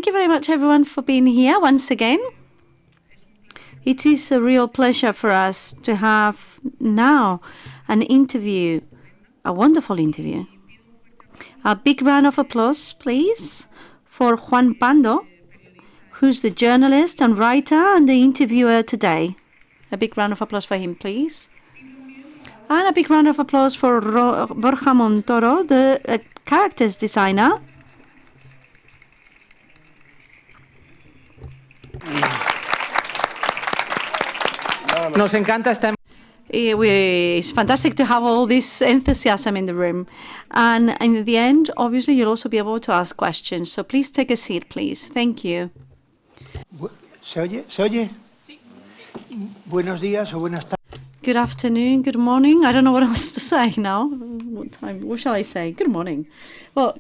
Thank you very much, everyone, for being here once again. It is a real pleasure for us to have now an interview, a wonderful interview. A big round of applause, please, for Juan Pando, who's the journalist and writer and the interviewer today. A big round of applause for him, please. And a big round of applause for Borja Montoro, the characters designer. Nos encanta esta. It's fantastic to have all this enthusiasm in the room. And in the end, obviously, you'll also be able to ask questions. So please take a seat, please. Thank you. ¿Se oye? ¿Se oye? Sí. Buenos días o buenas tardes. Good afternoon, good morning. I don't know what else to say now. What time? What shall I say? Good morning. Well,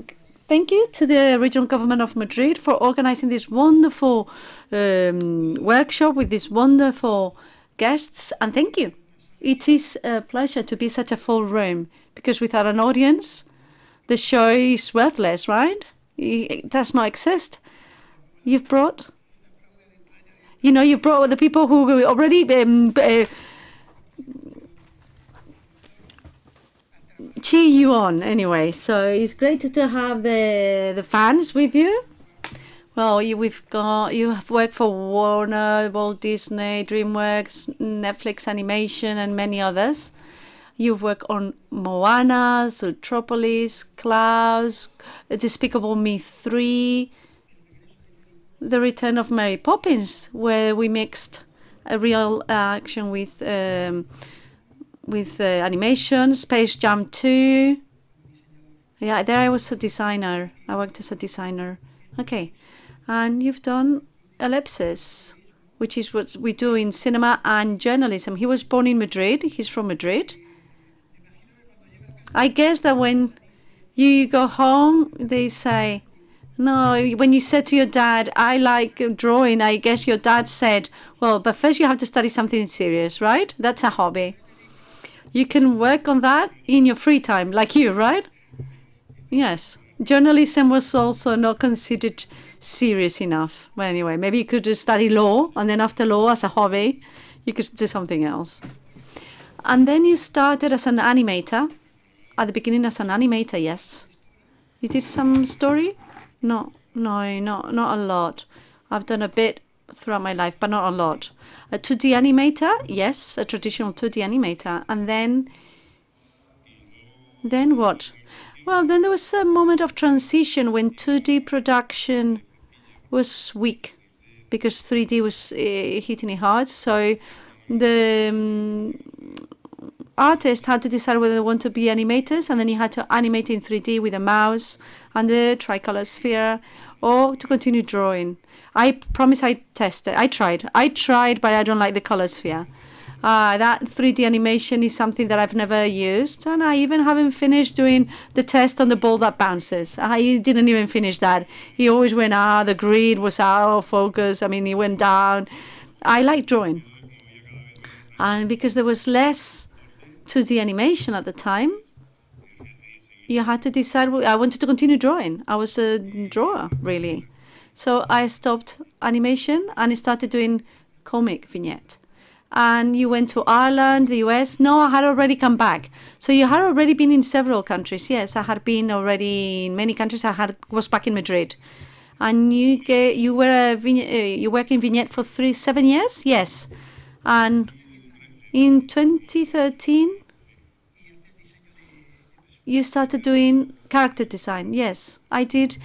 thank you to the regional government of Madrid for organizing this wonderful workshop with these wonderful guests. And thank you. It is a pleasure to be such a full room, because without an audience, the show is worthless, right? It does not exist. You brought the people who already cheer you on anyway. So it's great to have the fans with you. Well, you have worked for Warner, Walt Disney, DreamWorks, Netflix Animation, and many others. You've worked on Moana, Zootropolis, Klaus, Despicable Me 3, The Return of Mary Poppins, where we mixed a real action with animation, Space Jam 2. Yeah, there I was a designer. I worked as a designer. Okay. And you've done Ellipsis, which is what we do in cinema and journalism. He was born in Madrid. He's from Madrid. I guess that when you go home, they say, no, when you said to your dad, I like drawing, I guess your dad said, well, but first you have to study something serious, right? That's a hobby. You can work on that in your free time, like you, right? Yes. Journalism was also not considered serious enough. Well, anyway, maybe you could just study law, and then after law, as a hobby, you could do something else. And then you started as an animator. At the beginning, as an animator, yes. You did some story? No, not a lot. I've done a bit throughout my life, but not a lot. A 2D animator, yes, a traditional 2D animator. And then what? Well, then there was a moment of transition when 2D production was weak because 3D was hitting it hard. So the artist had to decide whether they want to be animators, and then you had to animate in 3D with a mouse and the tricolor sphere, or to continue drawing. I promise I tested. I tried, but I don't like the color sphere. That 3D animation is something that I've never used, and I even haven't finished doing the test on the ball that bounces. I didn't even finish that. He always went out, the grid was out of focus, I mean, he went down. I like drawing. And because there was less 2D animation at the time, you had to decide. I wanted to continue drawing. I was a drawer, really. So I stopped animation and I started doing comic vignette. And you went to Ireland, the US. No, I had already come back. So you had already been in several countries. Yes, I had been already in many countries. Was back in Madrid. And you work in vignette for 7 years? Yes. And in 2013, you started doing character design. Yes, I did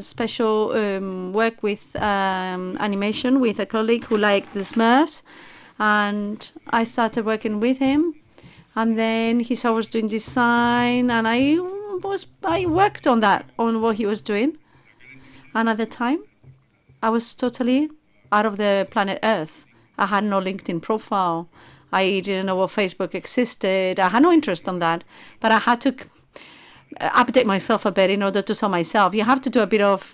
special work with animation with a colleague who liked the Smurfs, and I started working with him. And then he saw I was doing design, and I worked on what he was doing. And at the time, I was totally out of the planet Earth. I had no LinkedIn profile. I didn't know what Facebook existed. I had no interest on that. But I had to update myself a bit in order to sell myself. You have to do a bit of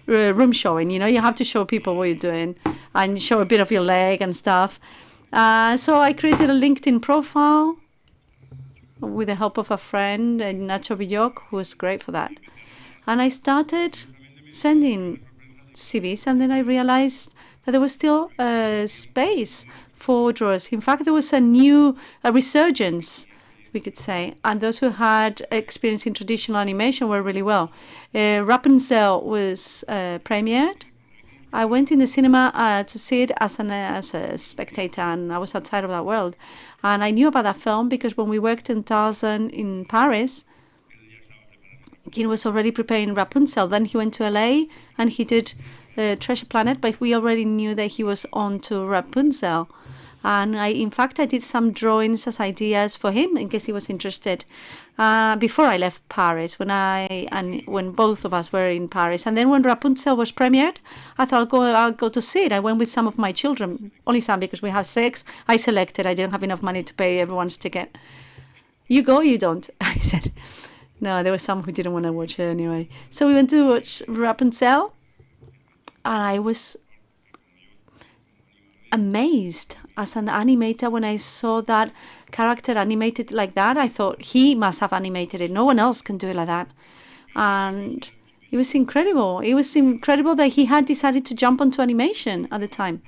room showing, you have to show people what you're doing and show a bit of your leg and stuff. So I created a LinkedIn profile with the help of a friend, Nacho Villok, who was great for that. And I started sending CVs, and then I realized that there was still space for drawers. In fact, there was a resurgence, we could say, and those who had experience in traditional animation were really well. Rapunzel was premiered. I went in the cinema to see it as a spectator, and I was outside of that world. And I knew about that film because when we worked in Tarzan in Paris, he was already preparing Rapunzel. Then he went to LA and he did Treasure Planet, but we already knew that he was on to Rapunzel. And in fact, I did some drawings as ideas for him in case he was interested. Before I left Paris, when both of us were in Paris, and then when Rapunzel was premiered, I thought I'll go to see it. I went with some of my children, only some because we have 6. I selected. I didn't have enough money to pay everyone's ticket. You go, you don't. I said. No, there were some who didn't want to watch it anyway. So we went to watch Rapunzel, and I was amazed as an animator when I saw that character animated like that. I thought he must have animated it. No one else can do it like that. And it was incredible. It was incredible that he had decided to jump onto animation at the time,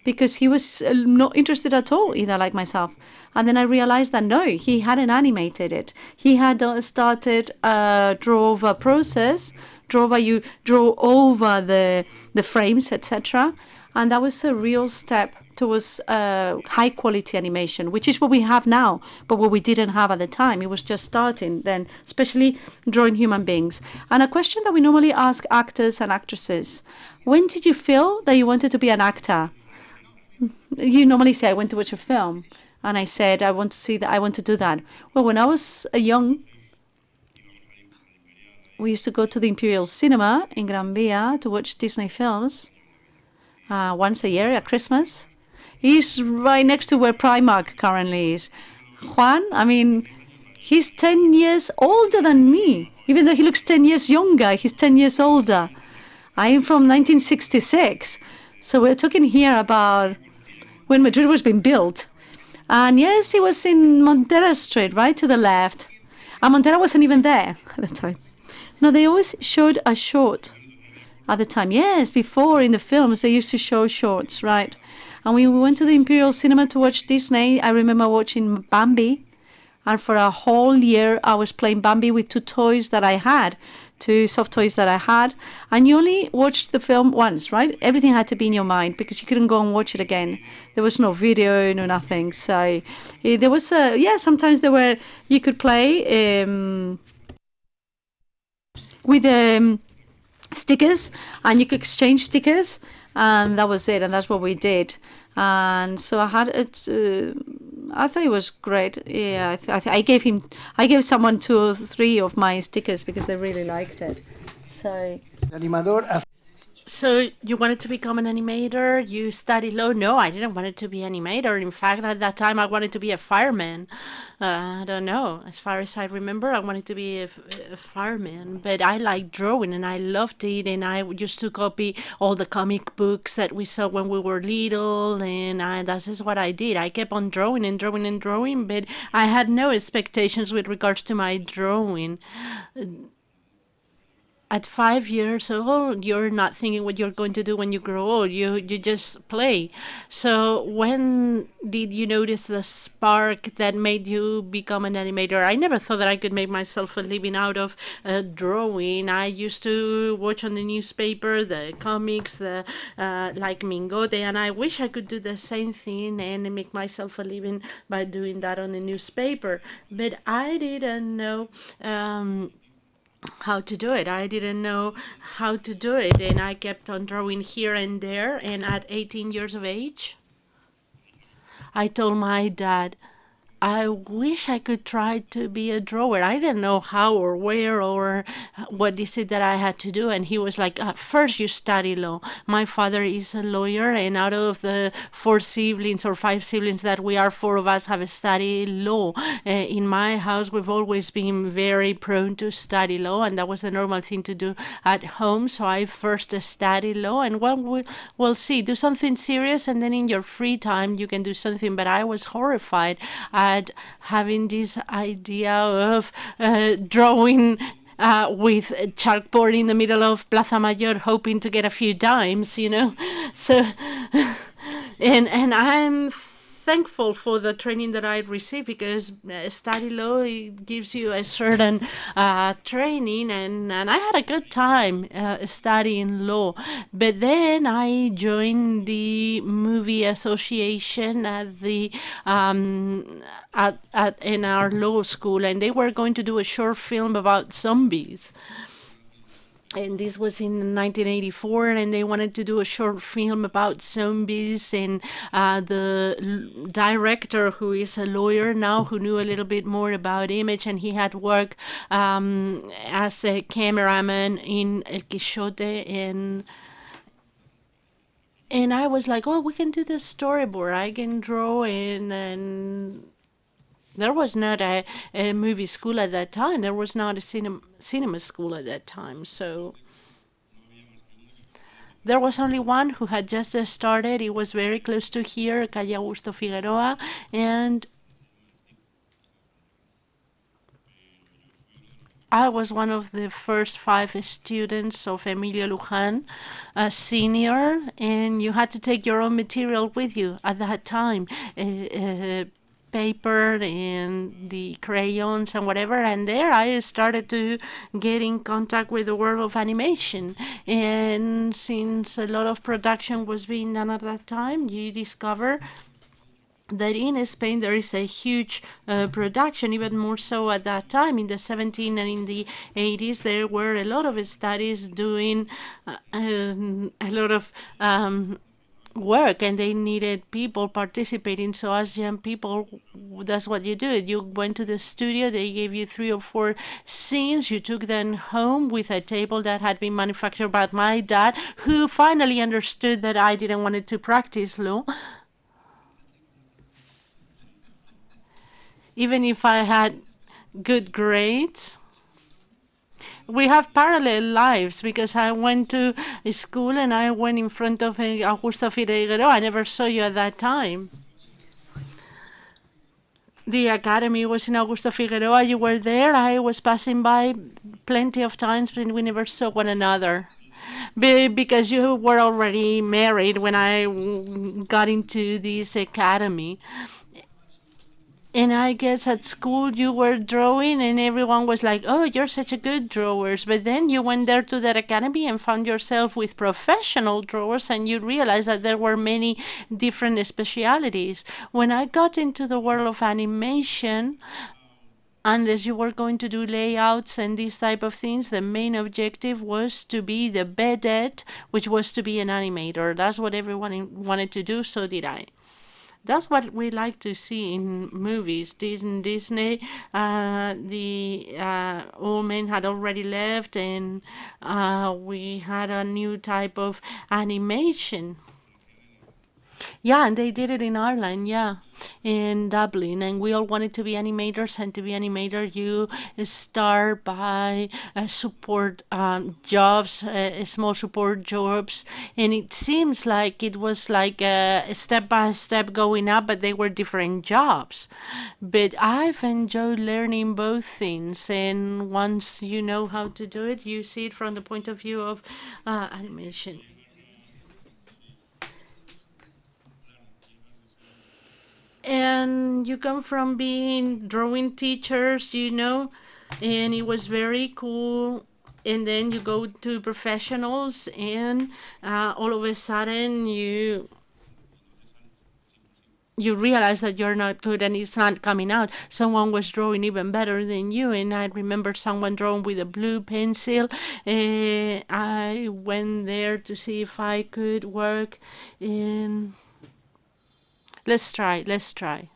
because he was not interested at all, either, like myself. And then I realized that no, he hadn't animated it. He had started a draw-over process. Draw-over, you draw over the frames, etc. And that was a real step towards high-quality animation, which is what we have now, but what we didn't have at the time. It was just starting then, especially drawing human beings. And a question that we normally ask actors and actresses: when did you feel that you wanted to be an actor? You normally say, I went to watch a film, and I said, I want to see that, I want to do that. Well, when I was young, we used to go to the Imperial Cinema in Gran Via to watch Disney films once a year at Christmas. He's right next to where Primark currently is. Juan, I mean, he's 10 years older than me. Even though he looks 10 years younger, he's 10 years older. I am from 1966. So we're talking here about when Madrid was being built. And yes, he was in Montero Street, right to the left. And Montero wasn't even there at the time. No, they always showed a short at the time. Yes, before in the films, they used to show shorts, right? And we went to the Imperial Cinema to watch Disney. I remember watching Bambi. And for a whole year, I was playing Bambi with 2 toys that I had. 2 soft toys that I had. And you only watched the film once, right? Everything had to be in your mind because you couldn't go and watch it again. There was no video, no nothing. So there was sometimes you could play with stickers, and you could exchange stickers, and that was it, and that's what we did. And so I had it. I thought it was great. Yeah, I gave someone 2 or 3 of my stickers because they really liked it. So. So you wanted to become an animator? You studied law? No, I didn't want to be an animator. In fact, at that time, I wanted to be a fireman. I don't know. As far as I remember, I wanted to be a fireman. But I liked drawing, and I loved it. And I used to copy all the comic books that we saw when we were little. And that is what I did. I kept on drawing and drawing and drawing, but I had no expectations with regards to my drawing. At 5 years old, you're not thinking what you're going to do when you grow old. You just play. So when did you notice the spark that made you become an animator? I never thought that I could make myself a living out of drawing. I used to watch on the newspaper the comics, like Mingote, and I wish I could do the same thing and make myself a living by doing that on the newspaper. But I didn't know how to do it. I didn't know how to do it, and I kept on drawing here and there. And at 18 years of age, I told my dad, I wish I could try to be a drawer. I didn't know how or where or what is it that I had to do. And he was like, first you study law. My father is a lawyer, and out of the 4 siblings or 5 siblings that we are, 4 of us have studied law. In my house, we've always been very prone to study law, and that was the normal thing to do at home. So I first studied law, and we'll see, do something serious, and then in your free time you can do something. But I was horrified at having this idea of drawing with chalkboard in the middle of Plaza Mayor, hoping to get a few dimes, So, and I'm thankful for the training that I received, because study law, it gives you a certain training, and I had a good time studying law. But then I joined the movie association in our law school, and they were going to do a short film about zombies. And this was in 1984, and they wanted to do a short film about zombies. And the director, who is a lawyer now, who knew a little bit more about image, and he had worked as a cameraman in El Quixote, and I was like, oh, we can do this storyboard. I can draw in, and there was not a movie school at that time. There was not a cinema school at that time. So there was only one who had just started. It was very close to here, Calle Augusto Figueroa, and I was one of the first 5 students of Emilio Luján, a senior, and you had to take your own material with you at that time. Paper and the crayons and whatever, and there I started to get in contact with the world of animation. And since a lot of production was being done at that time, you discover that in Spain there is a huge production, even more so at that time. In the 17 and in the 80s, there were a lot of studies doing a lot of work, and they needed people participating. So as young people, that's what you do. You went to the studio, they gave you 3 or 4 scenes, you took them home with a table that had been manufactured by my dad, who finally understood that I didn't want to practice law, even if I had good grades. We have parallel lives, because I went to school and I went in front of Augusto Figueroa. I never saw you at that time. The academy was in Augusto Figueroa. You were there. I was passing by plenty of times, but we never saw one another. Because you were already married when I got into this academy. And I guess at school you were drawing, and everyone was like, oh, you're such a good drawer. But then you went there to that academy and found yourself with professional drawers, and you realized that there were many different specialities. When I got into the world of animation, unless you were going to do layouts and these type of things, the main objective was to be the vedette, which was to be an animator. That's what everyone wanted to do, so did I. That's what we like to see in movies. Disney, the old man had already left, and we had a new type of animation. Yeah, and they did it in Ireland, yeah, in Dublin, and we all wanted to be animators. And to be animator, you start by support jobs, small support jobs, and it seems like it was like a step by step going up, but they were different jobs. But I've enjoyed learning both things, and once you know how to do it, you see it from the point of view of animation. And you come from being drawing teachers, and it was very cool. And then you go to professionals, and all of a sudden you realize that you're not good and it's not coming out. Someone was drawing even better than you, and I remember someone drawing with a blue pencil. I went there to see if I could work in. Let's try. Let's try.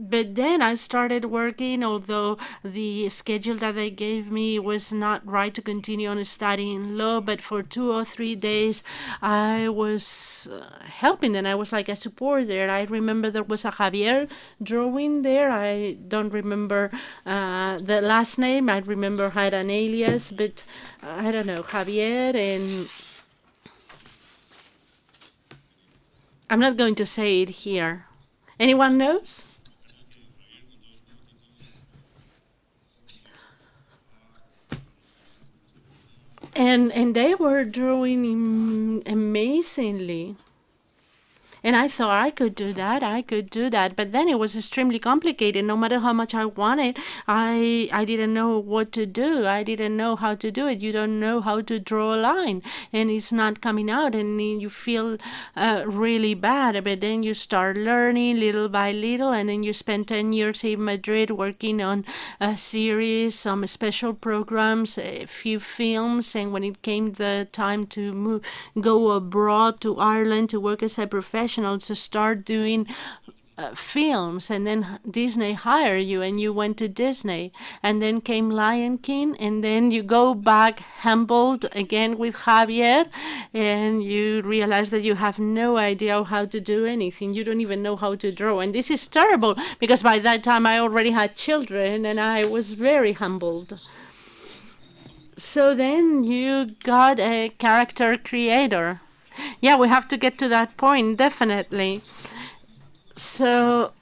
But then I started working, although the schedule that they gave me was not right to continue on studying law. But for 2 or 3 days, I was helping, and I was like a support there. I remember there was a Javier drawing there. I don't remember the last name. I remember had an alias, but I don't know, Javier, and I'm not going to say it here. Anyone knows? And they were drawing amazingly. And I thought I could do that, I could do that. But then it was extremely complicated. No matter how much I wanted, I didn't know what to do. I didn't know how to do it. You don't know how to draw a line, and it's not coming out, and you feel really bad. But then you start learning little by little, and then you spend 10 years in Madrid working on a series, some special programs, a few films, and when it came the time to go abroad to Ireland to work as a professional, to start doing films, and then Disney hired you and you went to Disney, and then came Lion King, and then you go back humbled again with Javier, and you realize that you have no idea how to do anything. You don't even know how to draw, and this is terrible because by that time I already had children and I was very humbled. So then you got a character creator. Yeah, we have to get to that point, definitely. So,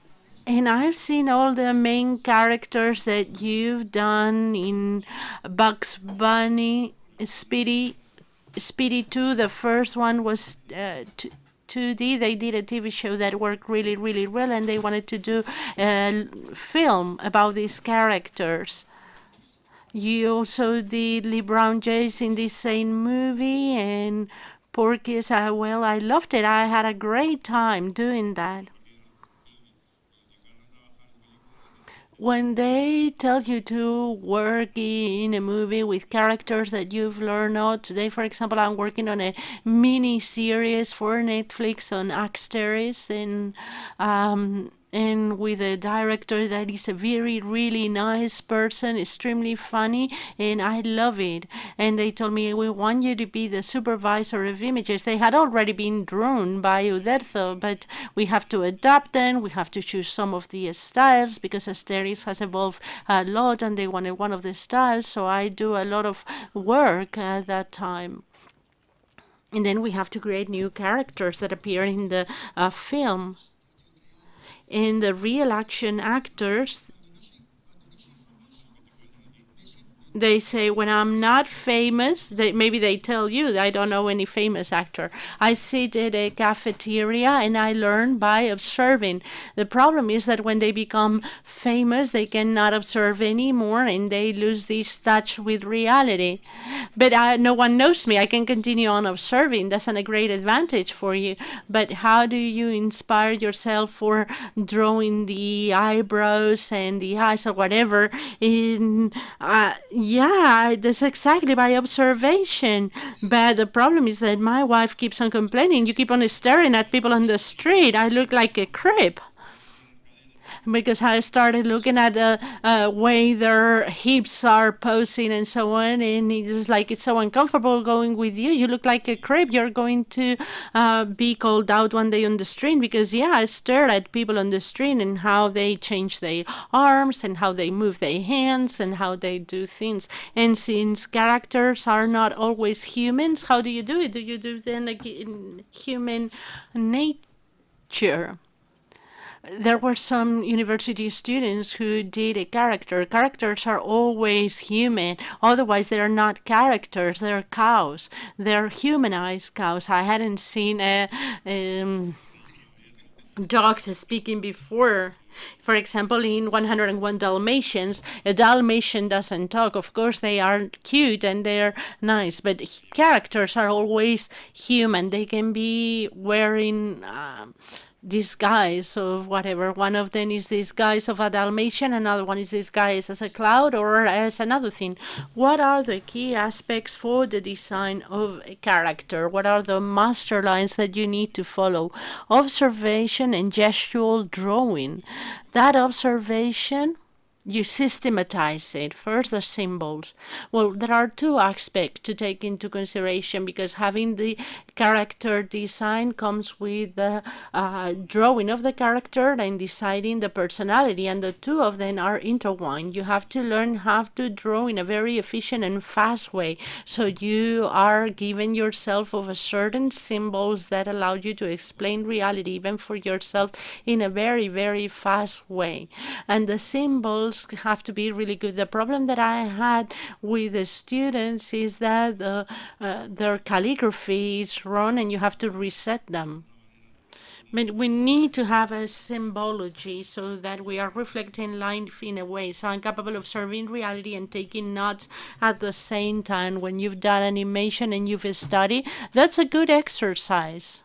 and I've seen all the main characters that you've done in Bugs Bunny, Speedy 2. The first one was 2D. They did a TV show that worked really, really well, and they wanted to do a film about these characters. You also did Lee Brown Jays in this same movie, and Porky's. Well, I loved it. I had a great time doing that. When they tell you to work in a movie with characters that you've learned out, today, for example, I'm working on a mini series for Netflix on Axteris, and with a director that is a very, really nice person, extremely funny, and I love it. And they told me, we want you to be the supervisor of images. They had already been drawn by Uderzo, but we have to adapt them. We have to choose some of the styles because Asterix has evolved a lot, and they wanted one of the styles. So I do a lot of work at that time. And then we have to create new characters that appear in the film. In the real action actors, they say when I'm not famous, maybe they tell you, I don't know any famous actor. I sit at a cafeteria and I learn by observing. The problem is that when they become famous, they cannot observe anymore and they lose this touch with reality. But no one knows me. I can continue on observing. That's a great advantage for you. But how do you inspire yourself for drawing the eyebrows and the eyes or whatever in yeah, that's exactly by observation. But the problem is that my wife keeps on complaining. You keep on staring at people on the street. I look like a creep because I started looking at the way their hips are posing and so on, and it's just like it's so uncomfortable going with you. You look like a creep. You're going to be called out one day on the street because, yeah, I stare at people on the street and how they change their arms and how they move their hands and how they do things. And since characters are not always humans, how do you do it? Do you do then like in human nature? There were some university students who did a character. Characters are always human, otherwise they are not characters, they're cows. They're humanized cows. I hadn't seen dogs speaking before. For example, in 101 Dalmatians, a Dalmatian doesn't talk. Of course, they are cute and they're nice, but characters are always human. They can be wearing disguise of whatever. One of them is disguise of a Dalmatian, another one is disguise as a cloud or as another thing. What are the key aspects for the design of a character? What are the master lines that you need to follow? Observation and gestural drawing. That observation you systematize it. First, the symbols. Well, there are two aspects to take into consideration because having the character design comes with the drawing of the character and deciding the personality, and the two of them are intertwined. You have to learn how to draw in a very efficient and fast way. So you are giving yourself of a certain symbols that allow you to explain reality even for yourself in a very, very fast way. And the symbols have to be really good. The problem that I had with the students is that their calligraphy is wrong and you have to reset them. But we need to have a symbology so that we are reflecting life in a way. So I'm capable of observing reality and taking notes at the same time. When you've done animation and you've studied, that's a good exercise.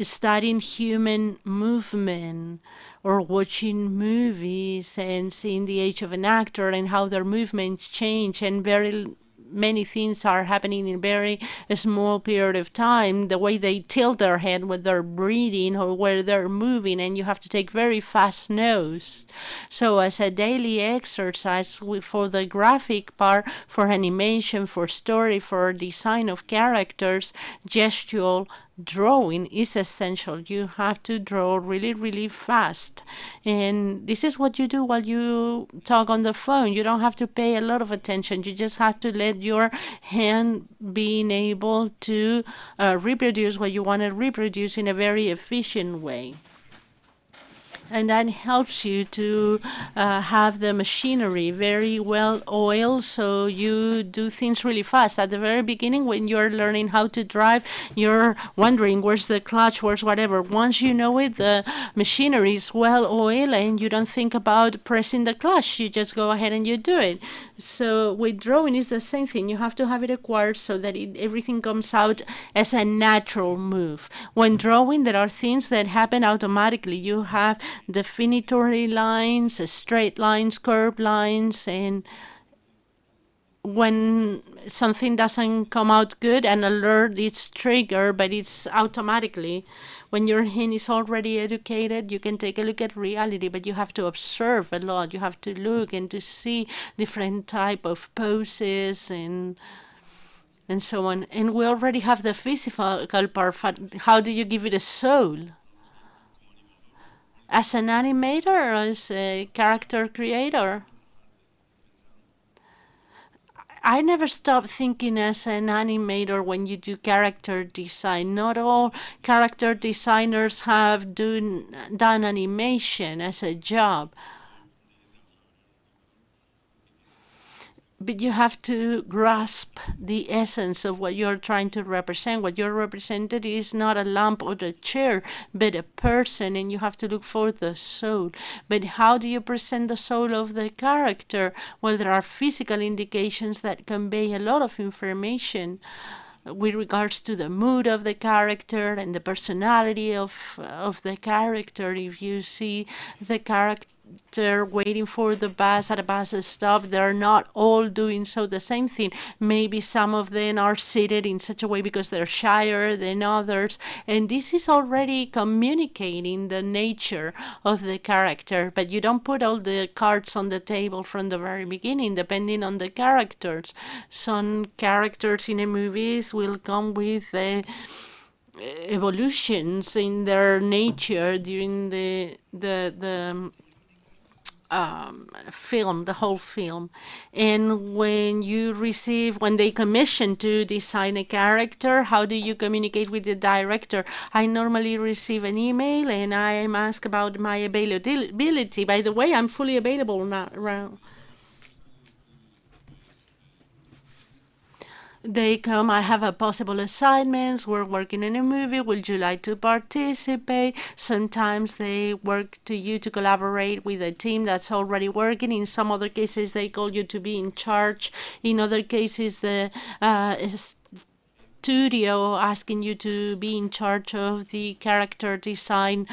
Studying human movement or watching movies and seeing the age of an actor and how their movements change, and very many things are happening in a very small period of time, the way they tilt their head when they're breathing or where they're moving, and you have to take very fast notes. So as a daily exercise for the graphic part, for animation, for story, for design of characters, gestural drawing is essential. You have to draw really, really fast. And this is what you do while you talk on the phone. You don't have to pay a lot of attention. You just have to let your hand being able to reproduce what you want to reproduce in a very efficient way. And that helps you to have the machinery very well oiled, so you do things really fast. At the very beginning, when you're learning how to drive, you're wondering where's the clutch, where's whatever. Once you know it, the machinery is well oiled and you don't think about pressing the clutch. You just go ahead and you do it. So with drawing, it's the same thing. You have to have it acquired so that everything comes out as a natural move. When drawing, there are things that happen automatically. You have definitory lines, straight lines, curved lines, and when something doesn't come out good, an alert is triggered, but it's automatically. When your hand is already educated, you can take a look at reality, but you have to observe a lot. You have to look and to see different type of poses and so on. And we already have the physical part. How do you give it a soul? As an animator or as a character creator? I never stop thinking as an animator when you do character design. Not all character designers have done animation as a job. But you have to grasp the essence of what you're trying to represent. What you're represented is not a lamp or a chair, but a person, and you have to look for the soul. But how do you present the soul of the character? Well, there are physical indications that convey a lot of information with regards to the mood of the character and the personality of the character. If you see the character waiting for the bus at a bus stop, they're not all doing so the same thing. Maybe some of them are seated in such a way because they're shyer than others, and this is already communicating the nature of the character. But you don't put all the cards on the table from the very beginning, depending on the characters. Some characters in a movies will come with evolutions in their nature during the whole film. And when they commission to design a character, how do you communicate with the director? I normally receive an email and I am asked about my availability. By the way, I'm fully available now. They come, I have a possible assignments, we're working in a movie, would you like to participate? Sometimes they work to you to collaborate with a team that's already working. In some other cases, they call you to be in charge. In other cases, the studio asking you to be in charge of the character design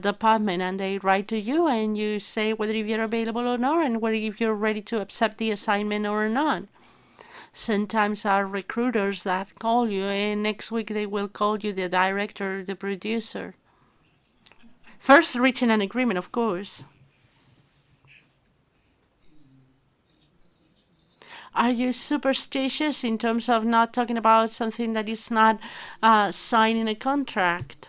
department, and they write to you and you say whether if you're available or not and whether if you're ready to accept the assignment or not. Sometimes are recruiters that call you, and next week they will call you the director, the producer. First, reaching an agreement, of course. Are you superstitious in terms of not talking about something that is not signing a contract?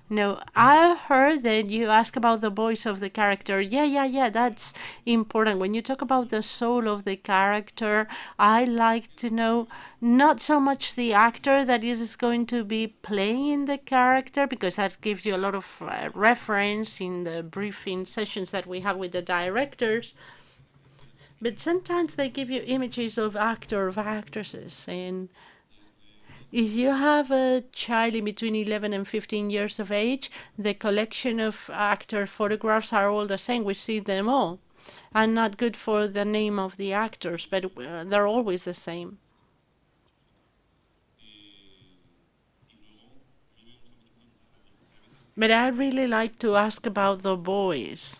No, I heard that you ask about the voice of the character. Yeah, that's important. When you talk about the soul of the character, I like to know not so much the actor that is going to be playing the character, because that gives you a lot of reference in the briefing sessions that we have with the directors. But sometimes they give you images of actor, of actresses, and if you have a child in between 11 and 15 years of age, the collection of actor photographs are all the same. We see them all. I'm not good for the name of the actors, but they're always the same. But I really like to ask about the boys.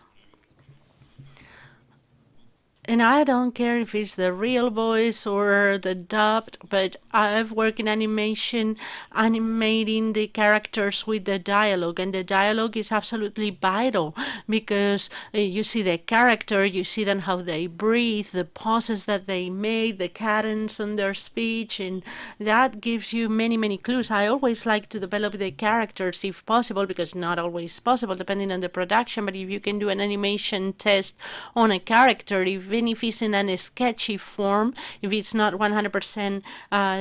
And I don't care if it's the real voice or the dubbed, but I've worked in animation, animating the characters with the dialogue, and the dialogue is absolutely vital because you see the character, you see them how they breathe, the pauses that they make, the cadence on their speech, and that gives you many, many clues. I always like to develop the characters if possible, because not always possible depending on the production, but if you can do an animation test on a character, even if it's in a sketchy form, if it's not 100%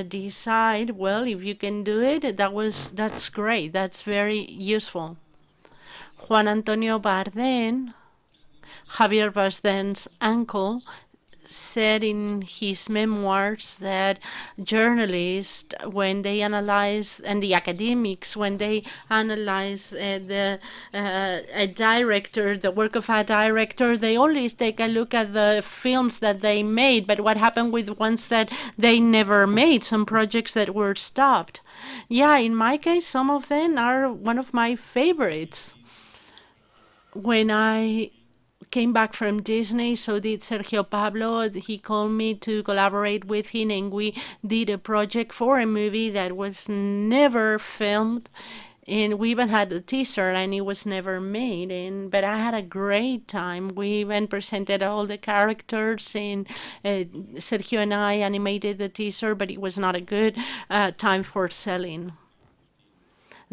decided, well, if you can do it, that's great. That's very useful. Juan Antonio Bardem, Javier Bardem's uncle, said in his memoirs that journalists, when they analyze, and the academics, when they analyze a director, the work of a director, they always take a look at the films that they made, but what happened with ones that they never made, some projects that were stopped. Yeah, in my case, some of them are one of my favorites. When I came back from Disney, so did Sergio Pablo. He called me to collaborate with him, and we did a project for a movie that was never filmed. And we even had a teaser, and it was never made. But I had a great time. We even presented all the characters, and Sergio and I animated the teaser, but it was not a good time for selling.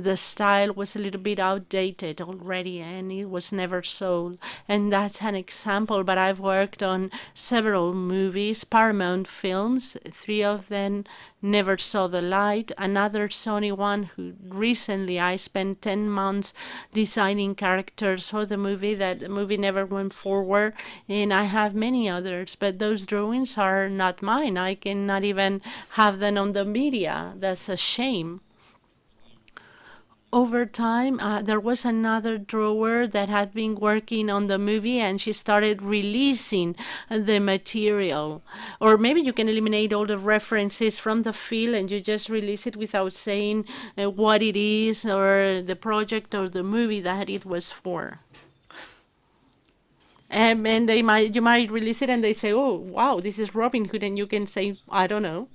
The style was a little bit outdated already, and it was never sold. And that's an example, but I've worked on several movies, Paramount films. Three of them never saw the light. Another Sony one who recently I spent 10 months designing characters for the movie. That movie never went forward. And I have many others, but those drawings are not mine. I cannot even have them on the media. That's a shame. Over time, there was another drawer that had been working on the movie, and she started releasing the material. Or maybe you can eliminate all the references from the file and you just release it without saying what it is or the project or the movie that it was for. And you might release it and they say, oh, wow, this is Robin Hood, and you can say, I don't know.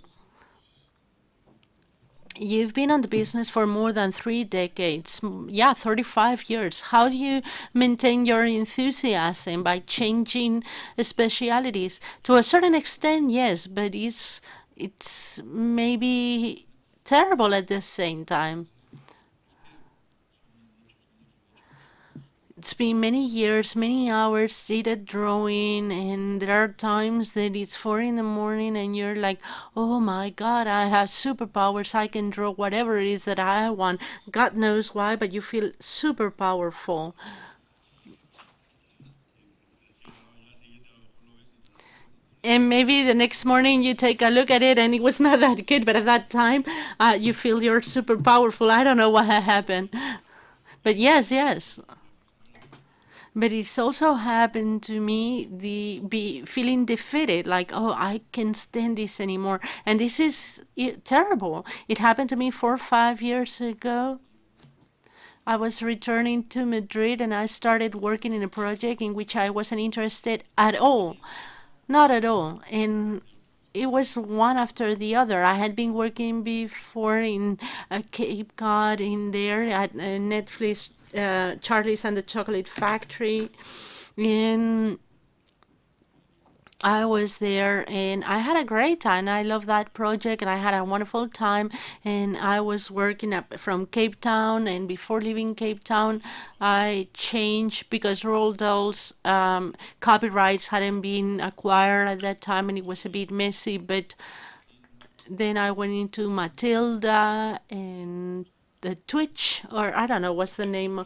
You've been on the business for more than 3 decades. Yeah, 35 years. How do you maintain your enthusiasm by changing specialities? To a certain extent, yes, but it's maybe terrible at the same time. It's been many years, many hours seated drawing, and there are times that it's 4 in the morning and you're like, oh my God, I have superpowers. I can draw whatever it is that I want. God knows why, but you feel super powerful. And maybe the next morning you take a look at it and it was not that good, but at that time you feel you're super powerful. I don't know what had happened. But yes. But it's also happened to me the be feeling defeated, like, oh, I can't stand this anymore. And this is terrible. It happened to me 4 or 5 years ago. I was returning to Madrid and I started working in a project in which I wasn't interested at all. Not at all. And it was one after the other. I had been working before in Cape Cod, in there at Netflix, Charlie's and the Chocolate Factory, and I was there and I had a great time. I love that project and I had a wonderful time. And I was working up from Cape Town. And before leaving Cape Town, I changed because Roald Dahl's copyrights hadn't been acquired at that time and it was a bit messy. But then I went into Matilda and the Twitch, or I don't know what's the name.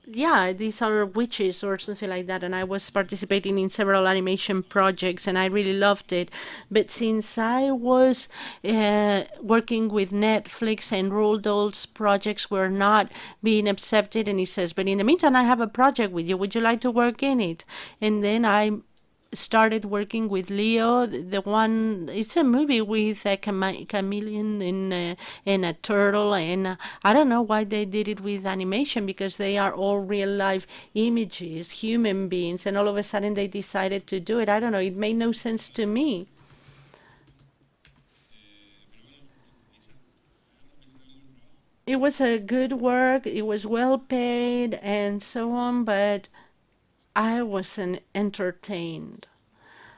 Yeah, these are witches or something like that, and I was participating in several animation projects, and I really loved it. But since I was working with Netflix and Roald Dahl's projects were not being accepted, and he says, but in the meantime, I have a project with you. Would you like to work in it? And then I started working with Leo. The one, it's a movie with a chameleon and a turtle, and I don't know why they did it with animation because they are all real life images, human beings, and all of a sudden they decided to do it. I don't know, it made no sense to me. It was a good work, it was well paid, and so on, but I wasn't entertained.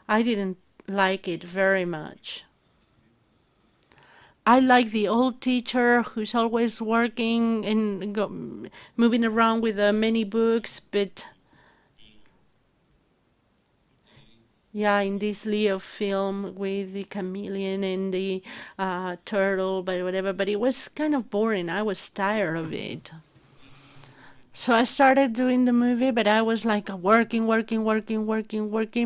I didn't like it very much. I like the old teacher who's always working and moving around with many books, but yeah, in this Leo film with the chameleon and the turtle, but whatever, but it was kind of boring. I was tired of it. So I started doing the movie, but I was like working,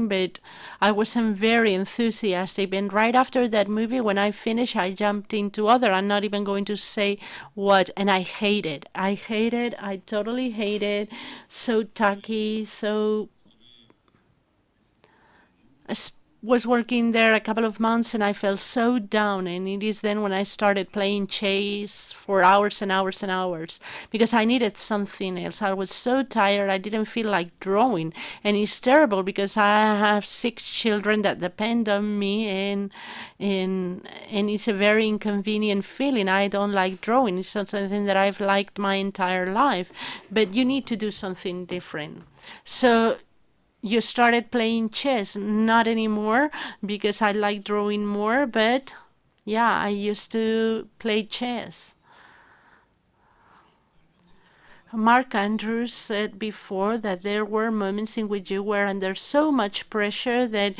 but I wasn't very enthusiastic. And right after that movie, when I finished, I jumped into other. I'm not even going to say what, and I hate it. I hate it. I totally hate it. So tacky, so was working there a couple of months and I felt so down. And it is then when I started playing chess for hours and hours and hours because I needed something else. I was so tired. I didn't feel like drawing. And it's terrible because I have 6 children that depend on me and it's a very inconvenient feeling. I don't like drawing. It's not something that I've liked my entire life. But you need to do something different. So you started playing chess. Not anymore because I like drawing more, but yeah, I used to play chess. Mark Andrews said before that there were moments in which you were under so much pressure that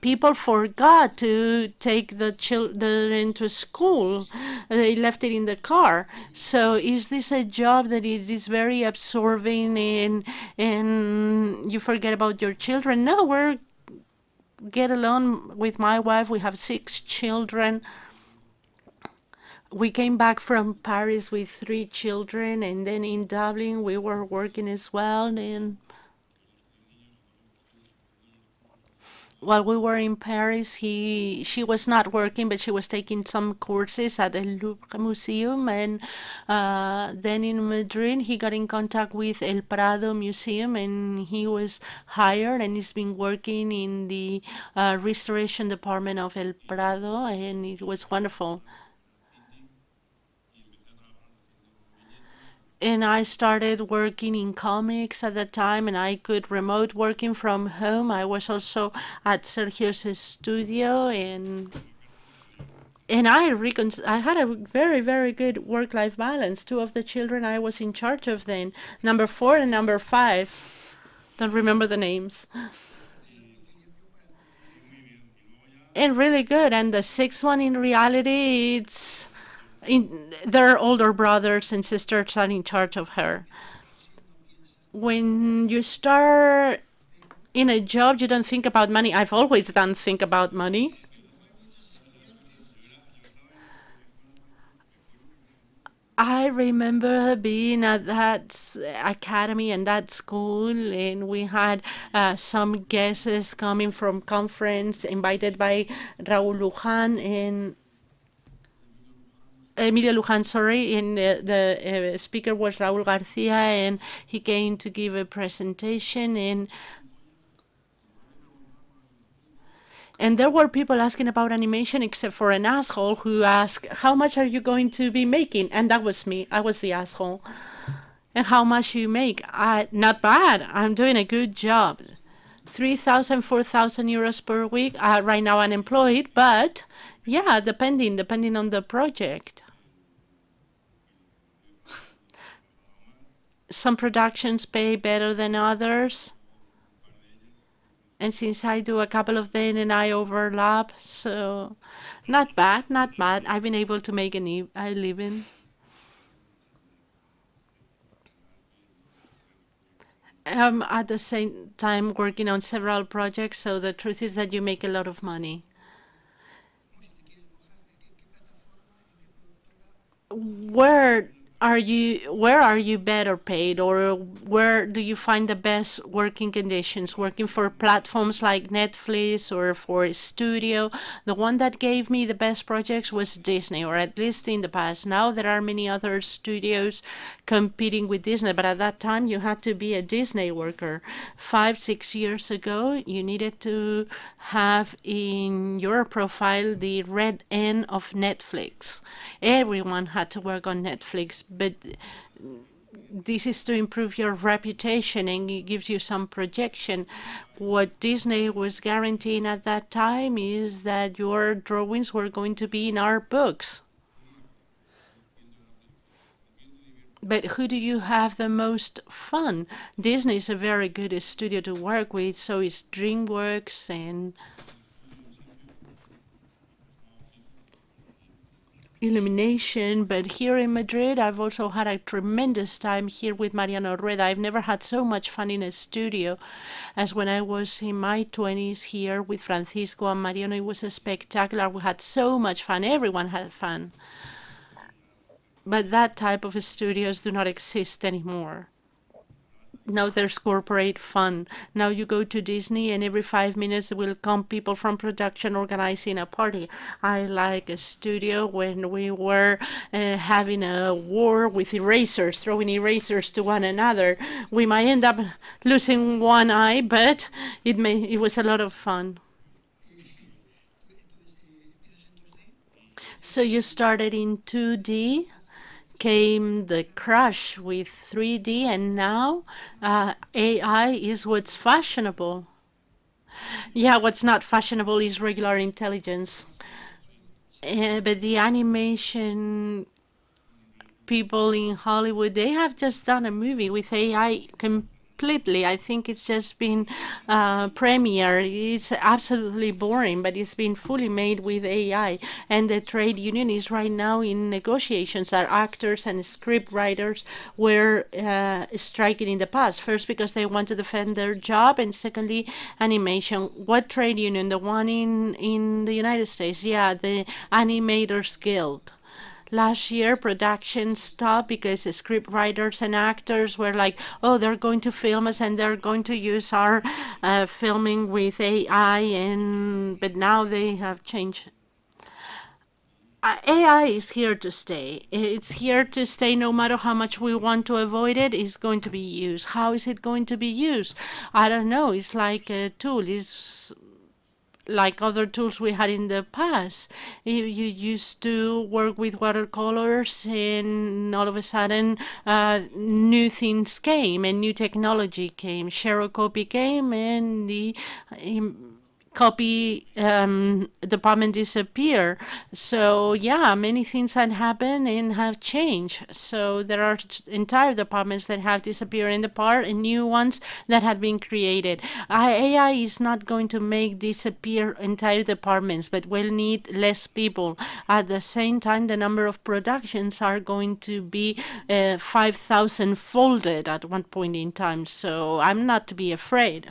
people forgot to take the children to school. They left it in the car. So is this a job that it is very absorbing and you forget about your children? No, we're get along with my wife. We have 6 children. We came back from Paris with 3 children, and then in Dublin we were working as well. And while we were in Paris, she was not working, but she was taking some courses at the Louvre Museum. And then in Madrid, he got in contact with El Prado Museum, and he was hired, and he's been working in the restoration department of El Prado, and it was wonderful. And I started working in comics at that time, and I could remote working from home. I was also at Sergio's studio, and I had a very, very good work-life balance. 2 of the children I was in charge of then, number 4 and number 5. Don't remember the names. And really good. And the 6th one, in reality, their older brothers and sisters are in charge of her. When you start in a job, you don't think about money. I've always done think about money. I remember being at that academy and that school, and we had some guests coming from conference invited by Raúl Luján and Emilia Luján, sorry, and the speaker was Raúl García, and he came to give a presentation, and there were people asking about animation except for an asshole who asked, how much are you going to be making? And that was me. I was the asshole. And how much you make? Not bad. I'm doing a good job. 3,000, 4,000 euros per week. Right now unemployed, but yeah, depending on the project. Some productions pay better than others. And since I do a couple of them and I overlap, so not bad, not bad. I've been able to make a living. I'm at the same time working on several projects, so the truth is that you make a lot of money. Where where are you better paid, or where do you find the best working conditions? Working for platforms like Netflix or for a studio? The one that gave me the best projects was Disney, or at least in the past. Now there are many other studios competing with Disney, but at that time you had to be a Disney worker. 5, 6 years ago, you needed to have in your profile the red N of Netflix. Everyone had to work on Netflix, but this is to improve your reputation and it gives you some projection. What Disney was guaranteeing at that time is that your drawings were going to be in our books. But who do you have the most fun? Disney is a very good studio to work with, so is DreamWorks and Illumination. But here in Madrid, I've also had a tremendous time here with Mariano Rueda. I've never had so much fun in a studio as when I was in my 20s here with Francisco and Mariano. It was spectacular. We had so much fun. Everyone had fun. But that type of studios do not exist anymore. Now there's corporate fun. Now you go to Disney and every 5 minutes will come people from production organizing a party. I like a studio when we were having a war with erasers, throwing erasers to one another. We might end up losing one eye, but it was a lot of fun. So you started in 2D, came the crash with 3D, and now AI is what's fashionable. Yeah, what's not fashionable is regular intelligence. But the animation people in Hollywood, they have just done a movie with AI completely. I think it's just been premiere. It's absolutely boring, but it's been fully made with AI. And the trade union is right now in negotiations. Our actors and script writers were striking in the past. First, because they want to defend their job, and secondly, animation. What trade union? The one in the United States? Yeah, the Animators Guild. Last year, production stopped because the script writers and actors were like, "Oh, they're going to film us and they're going to use our filming with AI." And but now they have changed. AI is here to stay. It's here to stay no matter how much we want to avoid it. It's going to be used. How is it going to be used? I don't know. It's like a tool. It's like other tools we had in the past. You used to work with watercolors, and all of a sudden, new things came, and new technology came. Xerocopy came, and the copy department disappear. So yeah, many things that happen and have changed. So there are entire departments that have disappeared in the part and new ones that have been created. AI is not going to make disappear entire departments, but will need less people. At the same time, the number of productions are going to be 5,000 folded at one point in time. So I'm not to be afraid.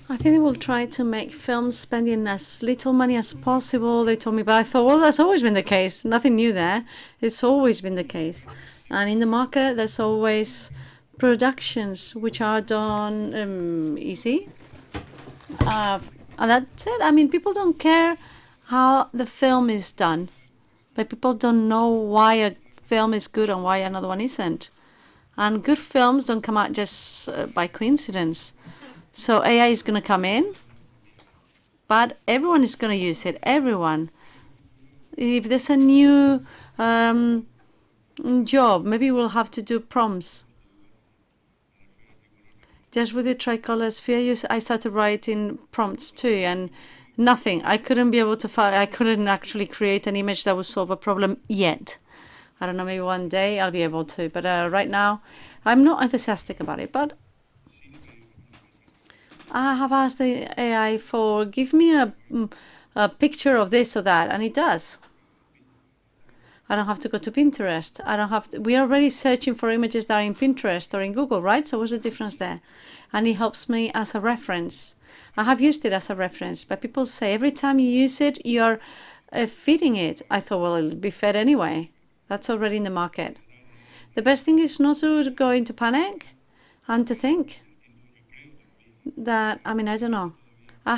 I think they will try to make films spending as little money as possible, they told me, but I thought, well, that's always been the case. Nothing new there. It's always been the case. And in the market, there's always productions which are done easy. And that's it. I mean, people don't care how the film is done, but people don't know why a film is good and why another one isn't. And good films don't come out just by coincidence. So AI is going to come in, but everyone is going to use it. Everyone. If there's a new job, maybe we'll have to do prompts. Just with the tricolor sphere, I started writing prompts too, and nothing. I couldn't be able to find. I couldn't actually create an image that would solve a problem yet. I don't know. Maybe one day I'll be able to, but right now, I'm not enthusiastic about it. But I have asked the AI for give me a picture of this or that, and it does. I don't have to go to Pinterest. I don't have to. We are already searching for images that are in Pinterest or in Google, right? So what's the difference there? And it helps me as a reference. I have used it as a reference, but people say every time you use it, you are feeding it. I thought, well, it'll be fed anyway. That's already in the market. The best thing is not to go into panic and to think that, I mean, I don't know. I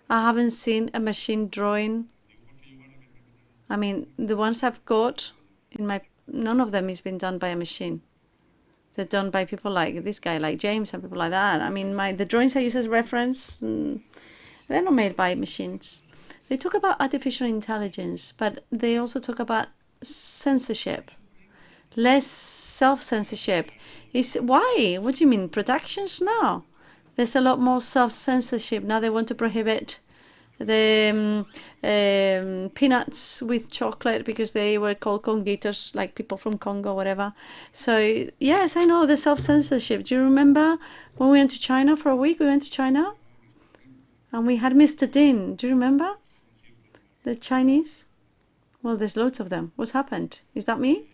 haven't seen a machine drawing. I mean, the ones I've got none of them has been done by a machine. They're done by people like this guy, like James, and people like that. I mean, the drawings I use as reference, they're not made by machines. They talk about artificial intelligence, but they also talk about censorship, less self-censorship. Why? What do you mean? Productions? No. There's a lot more self-censorship. Now they want to prohibit the peanuts with chocolate because they were called conguitos, like people from Congo, whatever. So yes, I know the self-censorship. Do you remember when we went to China for a week? We went to China and we had Mr. Dean. Do you remember the Chinese? Well, there's loads of them. What's happened? Is that me?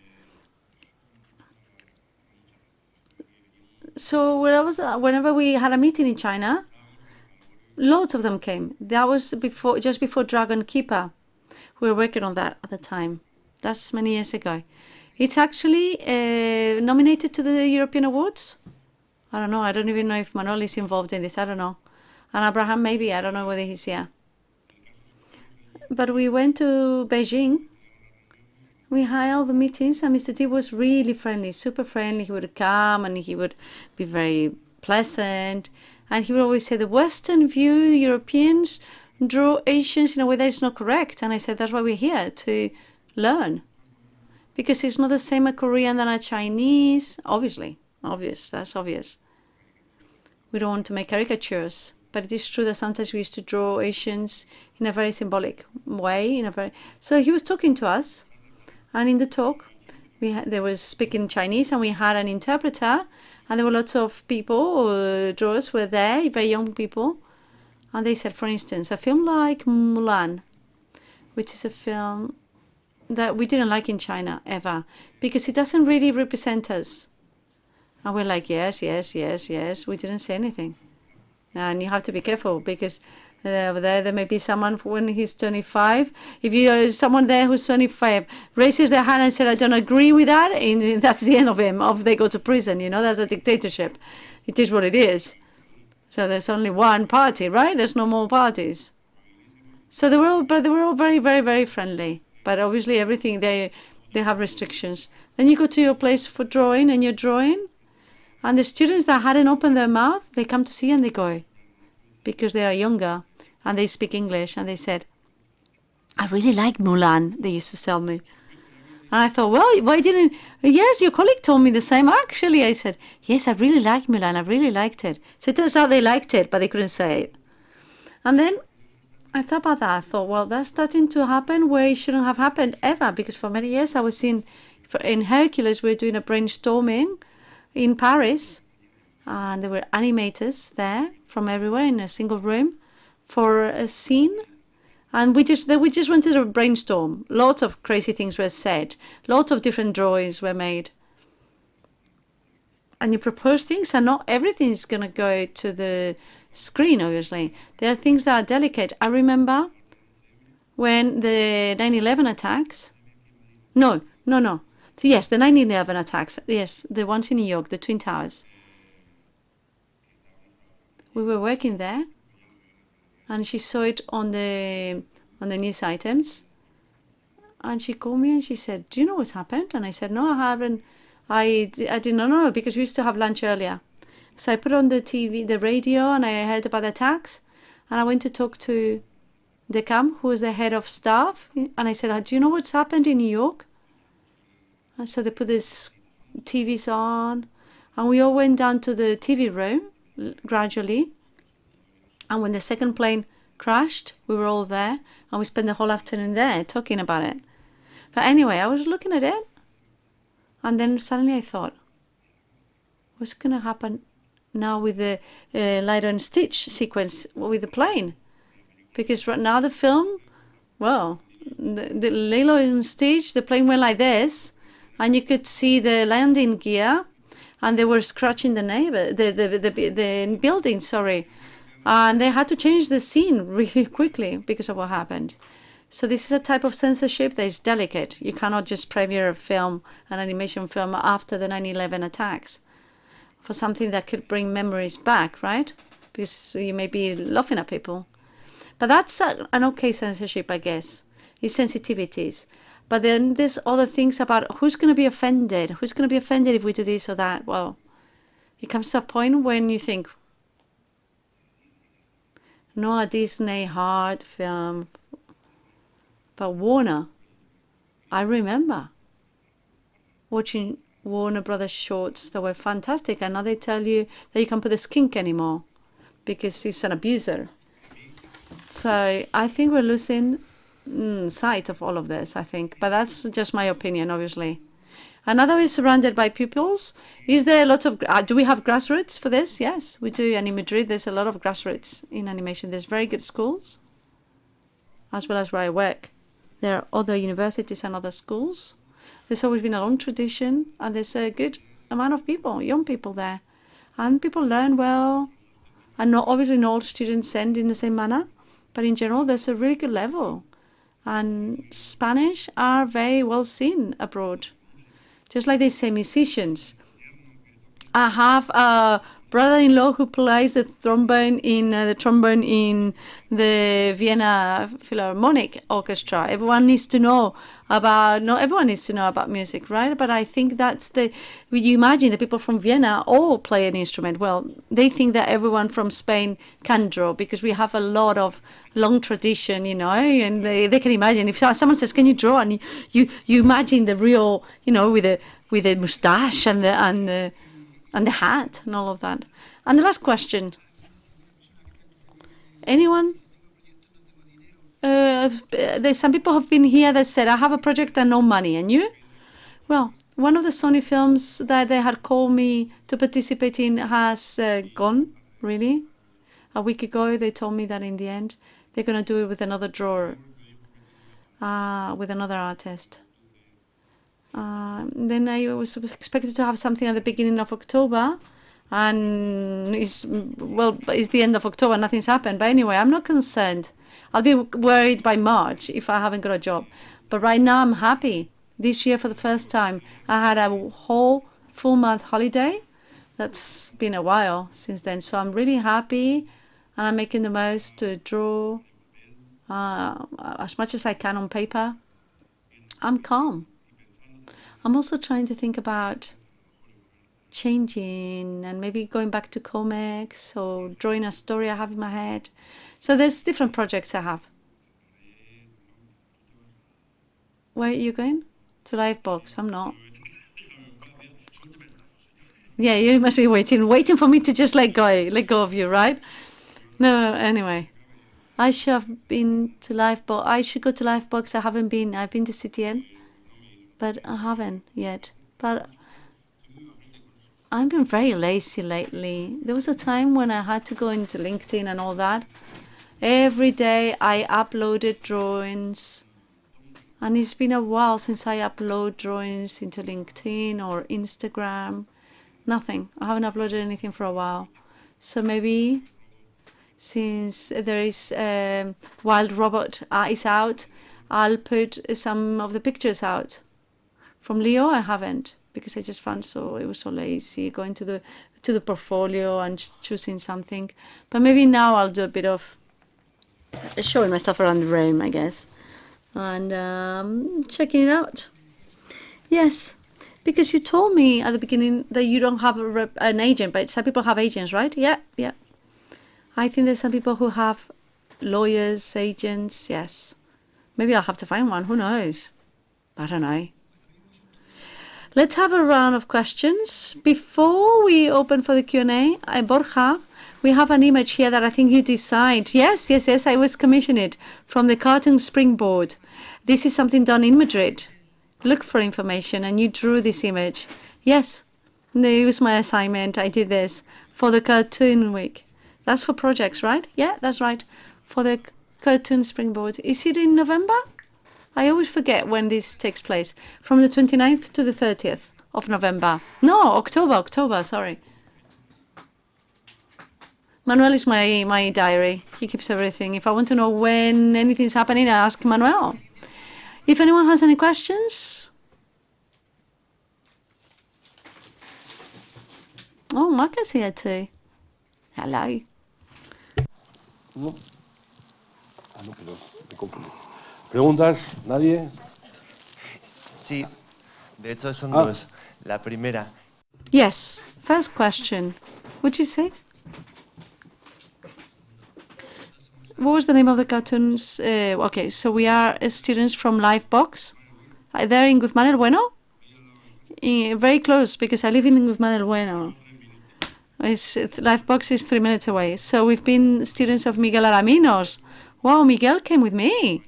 So whenever we had a meeting in China, loads of them came. That was just before Dragon Keeper. We were working on that at the time. That's many years ago. It's actually nominated to the European Awards. I don't know. I don't even know if Manuel is involved in this. I don't know. And Abraham maybe. I don't know whether he's here. But we went to Beijing. We had all the meetings, and Mr. T was really friendly, super friendly. He would come and he would be very pleasant. And he would always say the Western view, Europeans draw Asians in a way that is not correct. And I said, that's why we're here, to learn. Because it's not the same a Korean than a Chinese. Obviously. That's obvious. We don't want to make caricatures. But it is true that sometimes we used to draw Asians in a very symbolic way. So he was talking to us. And in the talk, they were speaking Chinese, and we had an interpreter. And there were lots of people, drawers were there, very young people. And they said, for instance, a film like Mulan, which is a film that we didn't like in China ever, because it doesn't really represent us. And we're like, yes. We didn't say anything. And you have to be careful, because there may be someone when he's 25. If you someone there who's 25 raises their hand and said, I don't agree with that, and that's the end of him. They go to prison. That's a dictatorship. It is what it is. So there's only one party, right? There's no more parties. So they were all very, very, very friendly. But obviously everything they have restrictions. Then you go to your place for drawing, and you're drawing, and the students that hadn't opened their mouth, they come to see and they go, because they are younger. And they speak English, and they said, I really like Mulan, they used to tell me. And I thought, well, why didn't... Yes, your colleague told me the same. Actually, I said, yes, I really like Mulan, I really liked it. So it turns out they liked it, but they couldn't say it. And then I thought about that. I thought, well, that's starting to happen where it shouldn't have happened ever, because for many years I was in Hercules, we were doing a brainstorming in Paris, and there were animators there from everywhere in a single room for a scene, and we just wanted to brainstorm. Lots of crazy things were said, lots of different drawings were made, and you propose things, and not everything is going to go to the screen. Obviously, there are things that are delicate. I remember when the 9/11 attacks. No. Yes, the 9/11 attacks. Yes, the ones in New York, the Twin Towers. We were working there, and she saw it on the news items, and she called me and she said, do you know what's happened? And I said, no, I haven't. I did not know, because we used to have lunch earlier. So I put on the TV, the radio, and I heard about the attacks, and I went to talk to the camp, who was the head of staff, and I said, do you know what's happened in New York? And so they put these TVs on, And we all went down to the TV room gradually. And when the second plane crashed, we were all there, and we spent the whole afternoon there talking about it. But anyway, I was looking at it, and then suddenly I thought, what's going to happen now with the Lilo and Stitch sequence with the plane? Because right now the film, well, the Lilo and Stitch, the plane went like this, and you could see the landing gear, and they were scratching the building, sorry. And they had to change the scene really quickly because of what happened. So this is a type of censorship that is delicate. You cannot just premiere a film, an animation film, after the 9/11 attacks for something that could bring memories back, right? Because you may be laughing at people. But that's an okay censorship, I guess. It's sensitivities. But then there's other things about who's going to be offended. Who's going to be offended if we do this or that? Well, it comes to a point when you think, no, a Disney hard film, but Warner. I remember watching Warner Brothers shorts that were fantastic, and now they tell you that you can't put the skink anymore because he's an abuser. So I think we're losing sight of all of this, I think. But that's just my opinion, obviously. Another is surrounded by pupils. Is there a lot of, do we have grassroots for this? Yes, we do. And in Madrid, there's a lot of grassroots in animation. There's very good schools, as well as where I work. There are other universities and other schools. There's always been a long tradition, and there's a good amount of people, young people there. And people learn well. And not, obviously not all students end in the same manner, but in general, there's a really good level. And Spanish are very well seen abroad. Just like they say musicians. I have a brother-in-law who plays the trombone in the Vienna Philharmonic Orchestra. Everyone needs to know about, not everyone needs to know about music, right? But I think that's you imagine the people from Vienna all play an instrument. Well, they think that everyone from Spain can draw because we have a lot of long tradition, and they can imagine if someone says, "Can you draw?" and you imagine the real, with the moustache and the hat and all of that. And the last question. Anyone? There's some people have been here that said, I have a project and no money. And you? Well, one of the Sony films that they had called me to participate in has gone, really. A week ago, they told me that in the end, they're going to do it with another drawer, with another artist. Then I was expected to have something at the beginning of October, and it's the end of October, nothing's happened. But anyway, I'm not concerned. I'll be worried by March if I haven't got a job. But right now I'm happy. This year for the first time, I had a whole full month holiday. That's been a while since then. So I'm really happy, and I'm making the most to draw as much as I can on paper. I'm calm. I'm also trying to think about changing and maybe going back to comics or drawing a story I have in my head. So there's different projects I have. Where are you going? To Livebox. I'm not. Yeah, you must be waiting for me to just let go of you, right? No, anyway. I should have been to Livebox. I should go to Livebox. I haven't been. I've been to CTN, but I haven't yet. But I've been very lazy lately. There was a time when I had to go into LinkedIn and all that. Every day I uploaded drawings. And it's been a while since I upload drawings into LinkedIn or Instagram. Nothing. I haven't uploaded anything for a while. So maybe since there is Wild Robot is out, I'll put some of the pictures out. From Leo, I haven't, because I just found it was so lazy going to the portfolio and just choosing something. But maybe now I'll do a bit of showing myself around the room, I guess, and checking it out. Yes, because you told me at the beginning that you don't have an agent, but some people have agents, right? Yeah. I think there's some people who have lawyers, agents, yes. Maybe I'll have to find one, who knows? I don't know. Let's have a round of questions. Before we open for the Q&A, Borja, we have an image here that I think you designed. Yes, I was commissioned it from the cartoon springboard. This is something done in Madrid. Look for information, and you drew this image. Yes, it was my assignment. I did this for the cartoon week. That's for projects, right? Yeah, that's right. For the cartoon springboard. Is it in November? I always forget when this takes place. From the 29th to the 30th of November. No, October, sorry. Manuel is my diary. He keeps everything. If I want to know when anything's happening, I ask Manuel. If anyone has any questions. Oh, Marca's here too. Hello. No. No, pero me confundo. ¿Preguntas? ¿Nadie? Sí, de hecho son Ah. dos. La primera, Yes. First question. What'd you say? What was the name of the cartoons? Okay, so we are students from Livebox. They're in Guzmán el Bueno? Very close, because I live in Guzmán el Bueno. Livebox is 3 minutes away. So we've been students of Miguel Araminos. Wow, Miguel came with me.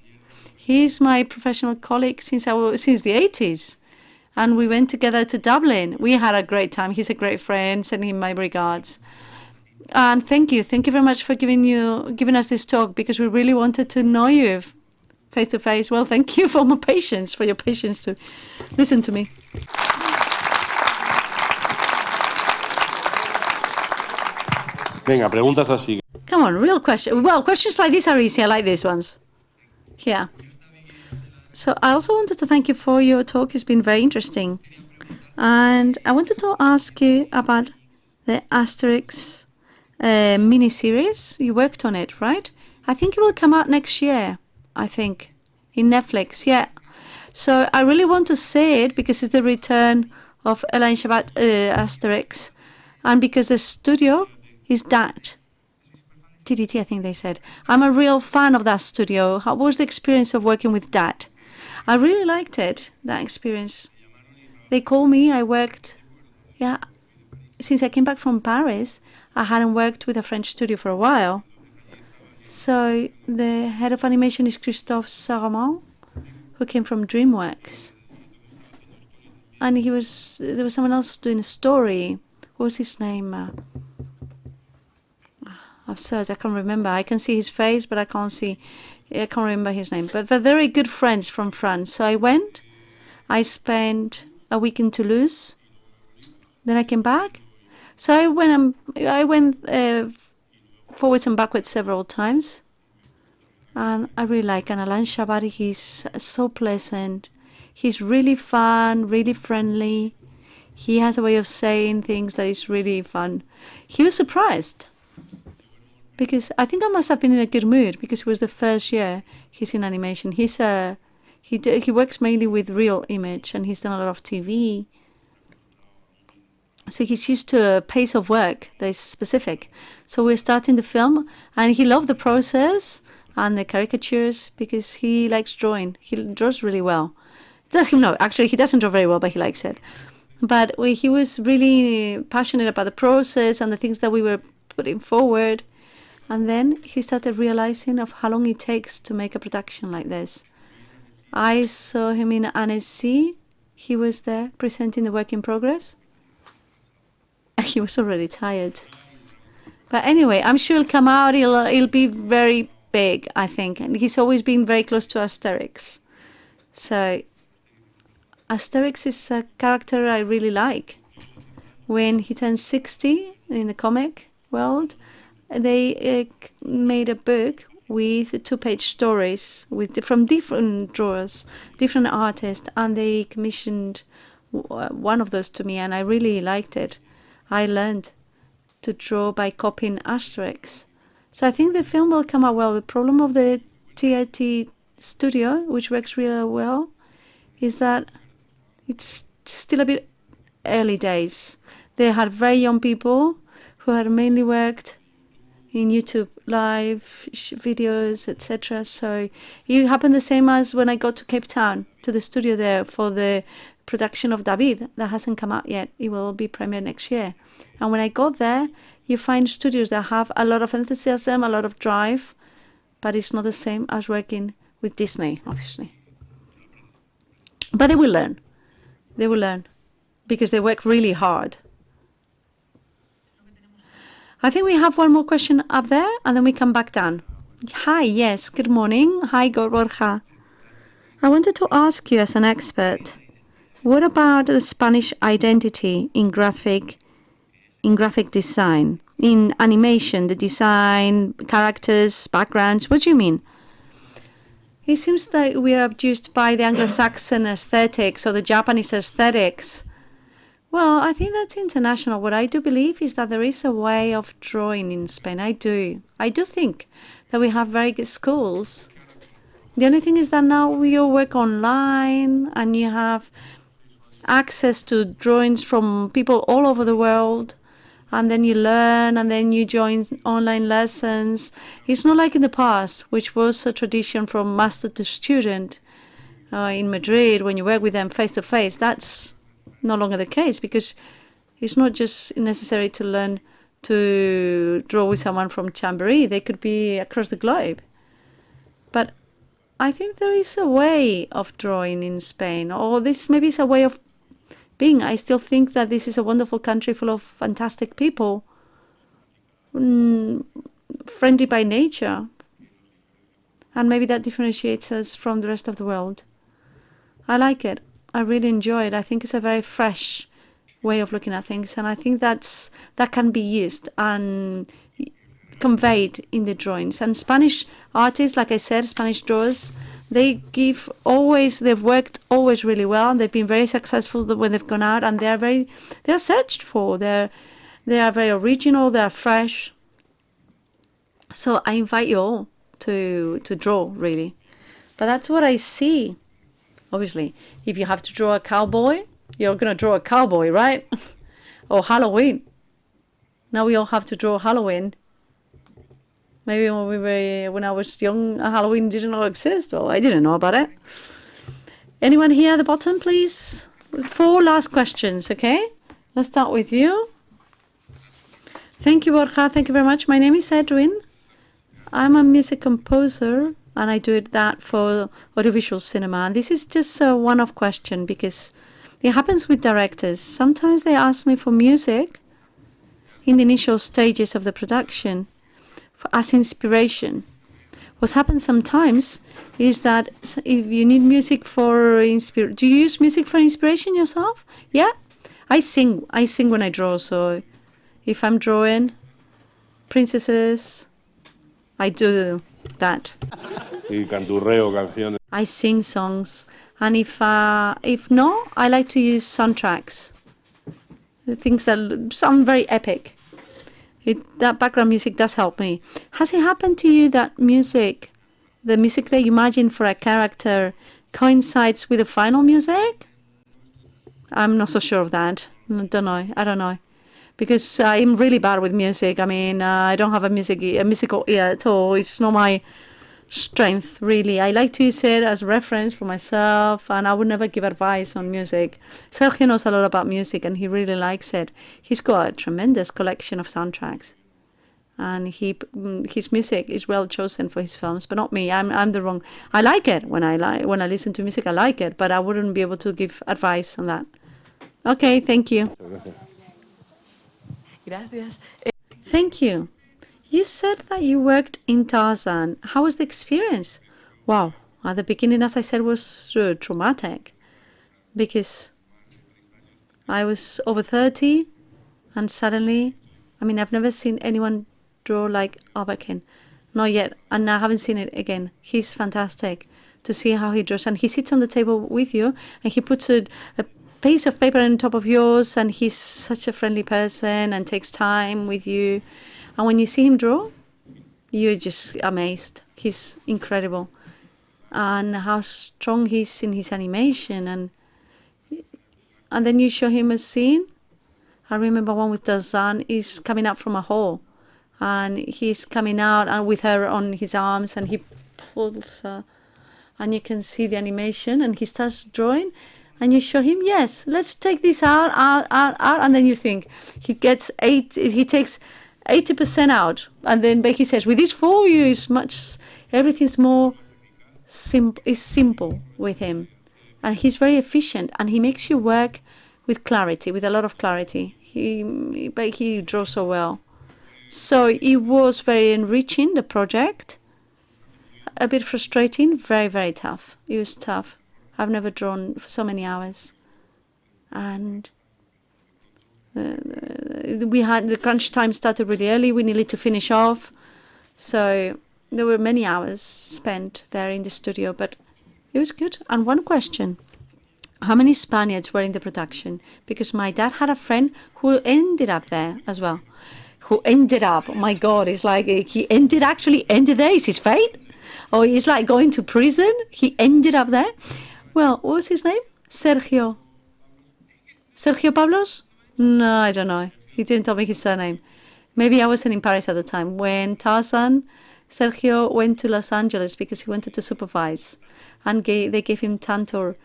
He's my professional colleague since the 80s. And we went together to Dublin. We had a great time. He's a great friend. Sending him my regards. And thank you very much for giving us this talk, because we really wanted to know you face to face. Well, thank you for your patience to listen to me. Venga, preguntas así. Come on, real question. Well, questions like these are easy. I like these ones. Yeah. So I also wanted to thank you for your talk. It's been very interesting. And I wanted to ask you about the Asterix mini-series. You worked on it, right? I think it will come out next year, I think, in Netflix, yeah. So I really want to see it because it's the return of Elaine Chabat Asterix, and because the studio is that. TDT, I think they said. I'm a real fan of that studio. How was the experience of working with that? I really liked it, that experience. They called me, I worked, yeah, since I came back from Paris, I hadn't worked with a French studio for a while. So the head of animation is Christophe Saramon, who came from DreamWorks. And there was someone else doing a story. What was his name? Absurd, I can't remember. I can see his face, but I can't remember his name. But they're very good friends from France. So I went, I spent a week in Toulouse, then I came back. So I went forwards and backwards several times. And I really like Alain Chabat. He's so pleasant. He's really fun, really friendly. He has a way of saying things that is really fun. He was surprised, because I think I must have been in a good mood, because it was the first year he's in animation. He works mainly with real image, and he's done a lot of TV. So he's used to a pace of work that is specific. So we're starting the film, and he loved the process and the caricatures, because he likes drawing. He draws really well. Actually, he doesn't draw very well, but he likes it. But he was really passionate about the process and the things that we were putting forward. And then he started realizing of how long it takes to make a production like this. I saw him in Annecy. He was there presenting the work in progress. He was already tired. But anyway, I'm sure it'll come out. It'll be very big, I think. And he's always been very close to Asterix. So Asterix is a character I really like. When he turned 60 in the comic world, they made a book with 2-page stories from different drawers, different artists, and they commissioned one of those to me, and I really liked it. I learned to draw by copying Asterix. So I think the film will come out well. The problem of the TRT studio, which works really well, is that it's still a bit early days. They had very young people who had mainly worked in YouTube live videos, etc. So it happened the same as when I got to Cape Town, to the studio there for the production of David that hasn't come out yet. It will be premiered next year. And when I got there, you find studios that have a lot of enthusiasm, a lot of drive, but it's not the same as working with Disney, obviously. But they will learn. They will learn because they work really hard. I think we have one more question up there, and then we come back down. Hi, yes, good morning. Hi, Borja. I wanted to ask you as an expert, what about the Spanish identity in graphic design, in animation, the design, characters, backgrounds? What do you mean? It seems that we are abused by the Anglo-Saxon aesthetics or the Japanese aesthetics. Well, I think that's international. What I do believe is that there is a way of drawing in Spain. I do think that we have very good schools. The only thing is that now we all work online and you have access to drawings from people all over the world, and then you learn and then you join online lessons. It's not like in the past, which was a tradition from master to student in Madrid when you work with them face to face. That's no longer the case because it's not just necessary to learn to draw with someone from Chamberí. They could be across the globe. But I think there is a way of drawing in Spain, or this maybe is a way of being. I still think that this is a wonderful country full of fantastic people, friendly by nature, and maybe that differentiates us from the rest of the world. I like it. I really enjoy it. I think it's a very fresh way of looking at things, and I think that can be used and conveyed in the drawings. And Spanish artists, like I said, Spanish drawers, they've worked always really well, and they've been very successful when they've gone out, and they're searched for. They are very original, they are fresh. So I invite you all to draw, really. But that's what I see. Obviously, if you have to draw a cowboy, you're going to draw a cowboy, right? Or Halloween. Now we all have to draw Halloween. Maybe when I was young, Halloween didn't exist. Well, I didn't know about it. Anyone here at the bottom, please? 4 last questions, okay? Let's start with you. Thank you, Borja. Thank you very much. My name is Edwin. I'm a music composer, and I do that for audiovisual cinema. And this is just a one-off question because it happens with directors. Sometimes they ask me for music in the initial stages of the production as inspiration. What happens sometimes is that if you need music for inspiration, do you use music for inspiration yourself? Yeah? I sing when I draw, so if I'm drawing princesses, I do that. Y canturreo, canciones. I sing songs, and if not, I like to use soundtracks, the things that sound very epic. That background music does help me. Has it happened to you that the music that you imagine for a character coincides with the final music? I'm not so sure of that. I don't know. Because I'm really bad with music. I mean, I don't have a musical ear at all. It's not my strength, really. I like to use it as reference for myself, and I would never give advice on music. Sergio knows a lot about music, and he really likes it. He's got a tremendous collection of soundtracks, and his music is well chosen for his films, but not me. I'm the wrong. I like it when I listen to music. I like it, but I wouldn't be able to give advice on that. Okay, thank you. Gracias. Thank you. You said that you worked in Tarzan. How was the experience? Wow. At the beginning, as I said, was traumatic because I was over 30 and suddenly, I mean, I've never seen anyone draw like Alberkin. Not yet. And I haven't seen it again. He's fantastic to see how he draws. And he sits on the table with you and he puts a piece of paper on top of yours, and he's such a friendly person and takes time with you. And when you see him draw, you're just amazed. He's incredible. And how strong he is in his animation. And then you show him a scene. I remember one with Tarzan is coming out from a hole. And he's coming out and with her on his arms, and he pulls her. And you can see the animation, and he starts drawing. and you show him, yes, let's take this out, and then you think he takes 80% out, and then Becky says, with this for you is everything's more simple with him, and he's very efficient, and he makes you work with clarity, with a lot of clarity. He draws so well. So it was very enriching, the project. A bit frustrating, very, very tough. It was tough. I've never drawn for so many hours. And we had the crunch time started really early. We needed to finish off. So there were many hours spent there in the studio, but it was good. And one question. How many Spaniards were in the production? Because my dad had a friend who ended up there as well. Who ended up, oh my God, it's like he actually ended there. Is his fate? Or he's like going to prison. He ended up there. Well, what was his name? Sergio. Sergio Pablos? No, I don't know. He didn't tell me his surname. Maybe I wasn't in Paris at the time. When Tarzan, Sergio went to Los Angeles because he wanted to supervise. And they gave him Tantor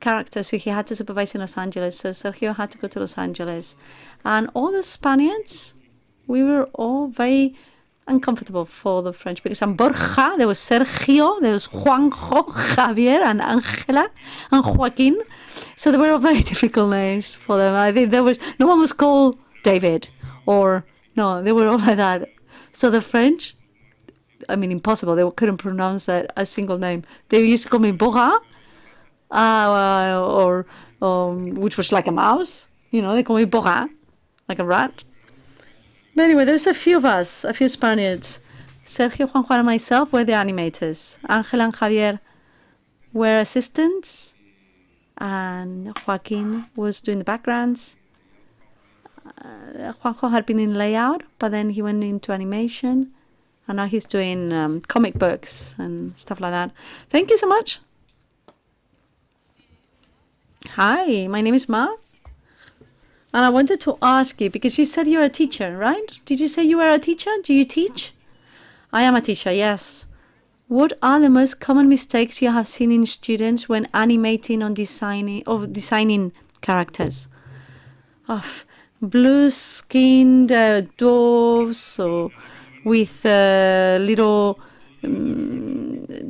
character, so he had to supervise in Los Angeles. So Sergio had to go to Los Angeles. And all the Spaniards, we were all very uncomfortable for the French, because in Borja there was Sergio, there was Juanjo, Javier, and Angela, and Joaquin. So they were all very difficult names for them. I think no one was called David, or no, they were all like that. So the French, I mean, impossible. They couldn't pronounce a single name. They used to call me Borja, or which was like a mouse. They call me Borja, like a rat. But anyway, there's a few of us, a few Spaniards. Sergio, Juan and myself were the animators. Angela and Javier were assistants, and Joaquin was doing the backgrounds. Juanjo had been in layout, but then he went into animation, and now he's doing comic books and stuff like that. Thank you so much. Hi, my name is Ma. And I wanted to ask you, because you said you're a teacher, right? Did you say you were a teacher? Do you teach? I am a teacher, yes. What are the most common mistakes you have seen in students when animating or designing characters? Blue-skinned dwarves, or with little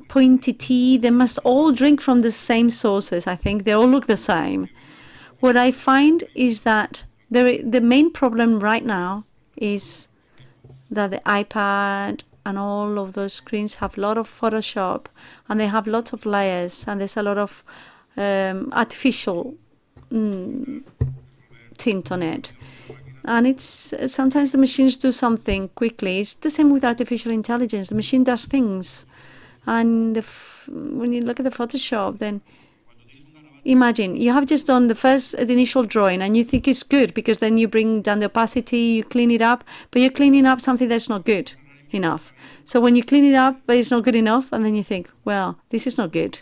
pointy teeth. They must all drink from the same sources, I think. They all look the same. What I find is that the main problem right now is that the iPad and all of those screens have a lot of Photoshop, and they have lots of layers, and there's a lot of artificial tint on it. And it's sometimes the machines do something quickly. It's the same with artificial intelligence. The machine does things, and when you look at the Photoshop, then imagine you have just done the initial drawing, and you think it's good because then you bring down the opacity, you clean it up, but you're cleaning up something that's not good enough. So when you clean it up, but it's not good enough, and then you think, well, this is not good.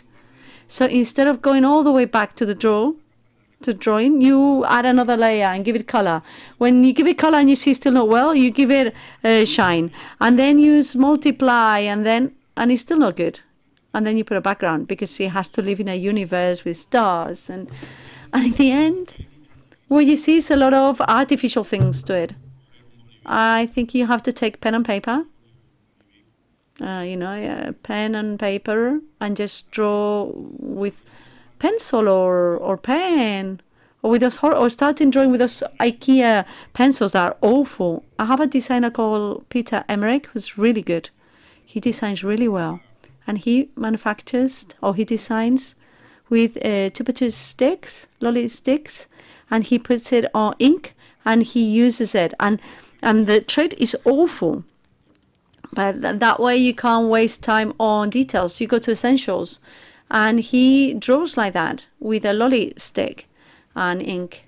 So instead of going all the way back to the drawing, you add another layer and give it color. When you give it color and you see still not well, you give it shine, and then you multiply, and it's still not good. And then you put a background because it has to live in a universe with stars. And in the end, what you see is a lot of artificial things to it. I think you have to take pen and paper, pen and paper, and just draw with pencil or pen, or starting drawing with those IKEA pencils that are awful. I have a designer called Peter Emmerich who's really good. He designs really well. And he designs with 2x2 sticks, lolly sticks, and he puts it on ink, and he uses it. And the thread is awful. But that way you can't waste time on details. You go to essentials. And he draws like that with a lolly stick and ink.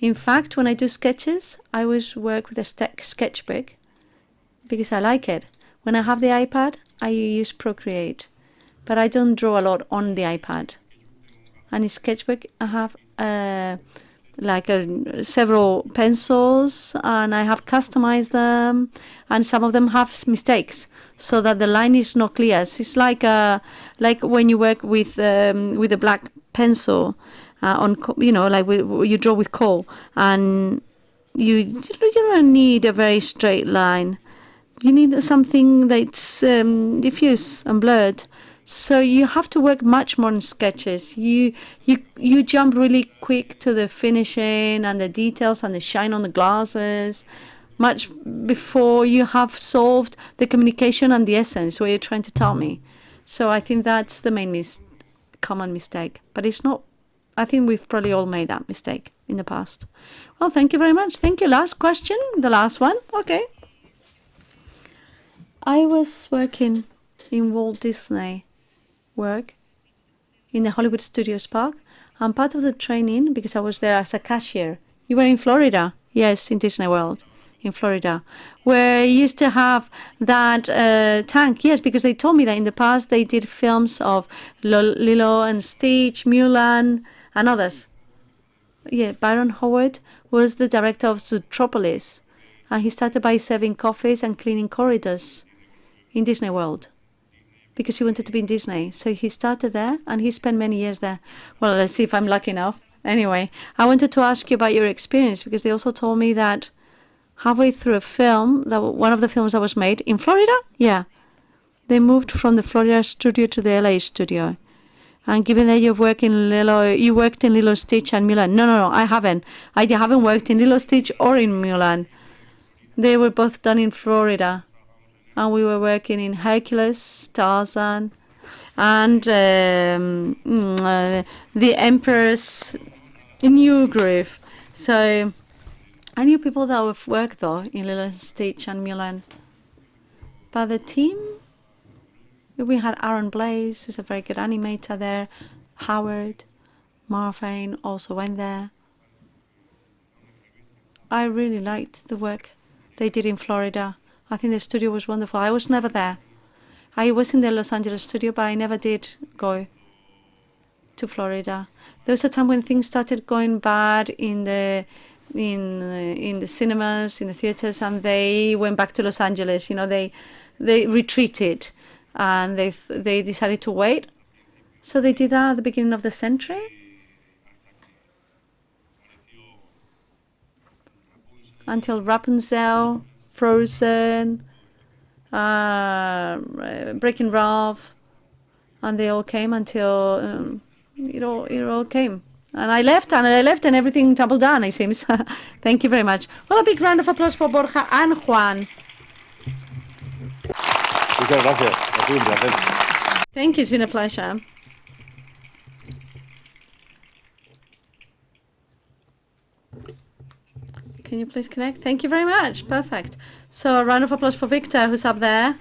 In fact, when I do sketches, I always work with a sketchbook because I like it. When I have the iPad, I use Procreate, but I don't draw a lot on the iPad. And in Sketchbook, I have like several pencils, and I have customized them, and some of them have mistakes, so that the line is not clear. It's like when you work with a black pencil like you draw with coal, and you don't need a very straight line. You need something that's diffuse and blurred. So you have to work much more in sketches. You jump really quick to the finishing and the details and the shine on the glasses, much before you have solved the communication and the essence what you're trying to tell me. So I think that's the main common mistake. But it's not. I think we've probably all made that mistake in the past. Well, thank you very much. Thank you. Last question. The last one. Okay. I was working in Walt Disney in the Hollywood Studios Park. And part of the training, because I was there as a cashier, you were in Florida? Yes, in Disney World, in Florida, where you used to have that tank. Yes, because they told me that in the past they did films of Lilo and Stitch, Mulan, and others. Yeah, Byron Howard was the director of Zootropolis, and he started by serving coffees and cleaning corridors in Disney World, because he wanted to be in Disney. So he started there, and he spent many years there. Well, let's see if I'm lucky enough. Anyway, I wanted to ask you about your experience, because they also told me that halfway through a film, one of the films that was made in Florida, yeah, they moved from the Florida studio to the LA studio. And given that you worked in Lilo, Stitch and Mulan. No, I haven't. I haven't worked in Lilo, Stitch or in Mulan. They were both done in Florida. And we were working in Hercules, Tarzan, and the Emperor's New Groove. So I knew people that have worked though in Lilo, Stitch and Mulan. But the team, we had Aaron Blaise, who's a very good animator there. Howard, Marvin also went there. I really liked the work they did in Florida. I think the studio was wonderful. I was never there. I was in the Los Angeles studio, but I never did go to Florida. There was a time when things started going bad in the cinemas, in the theaters, and they went back to Los Angeles. They retreated, and they decided to wait. So they did that at the beginning of the century. Until Rapunzel, Frozen, Breaking Ralph, and they all came until it all came. And I left, and everything tumbled down, it seems. Thank you very much. Well, a big round of applause for Borja and Juan. Muchas gracias. Ha sido un placer. Thank you, it's been a pleasure. Can you please connect? Thank you very much. Perfect. So a round of applause for Victor, who's up there.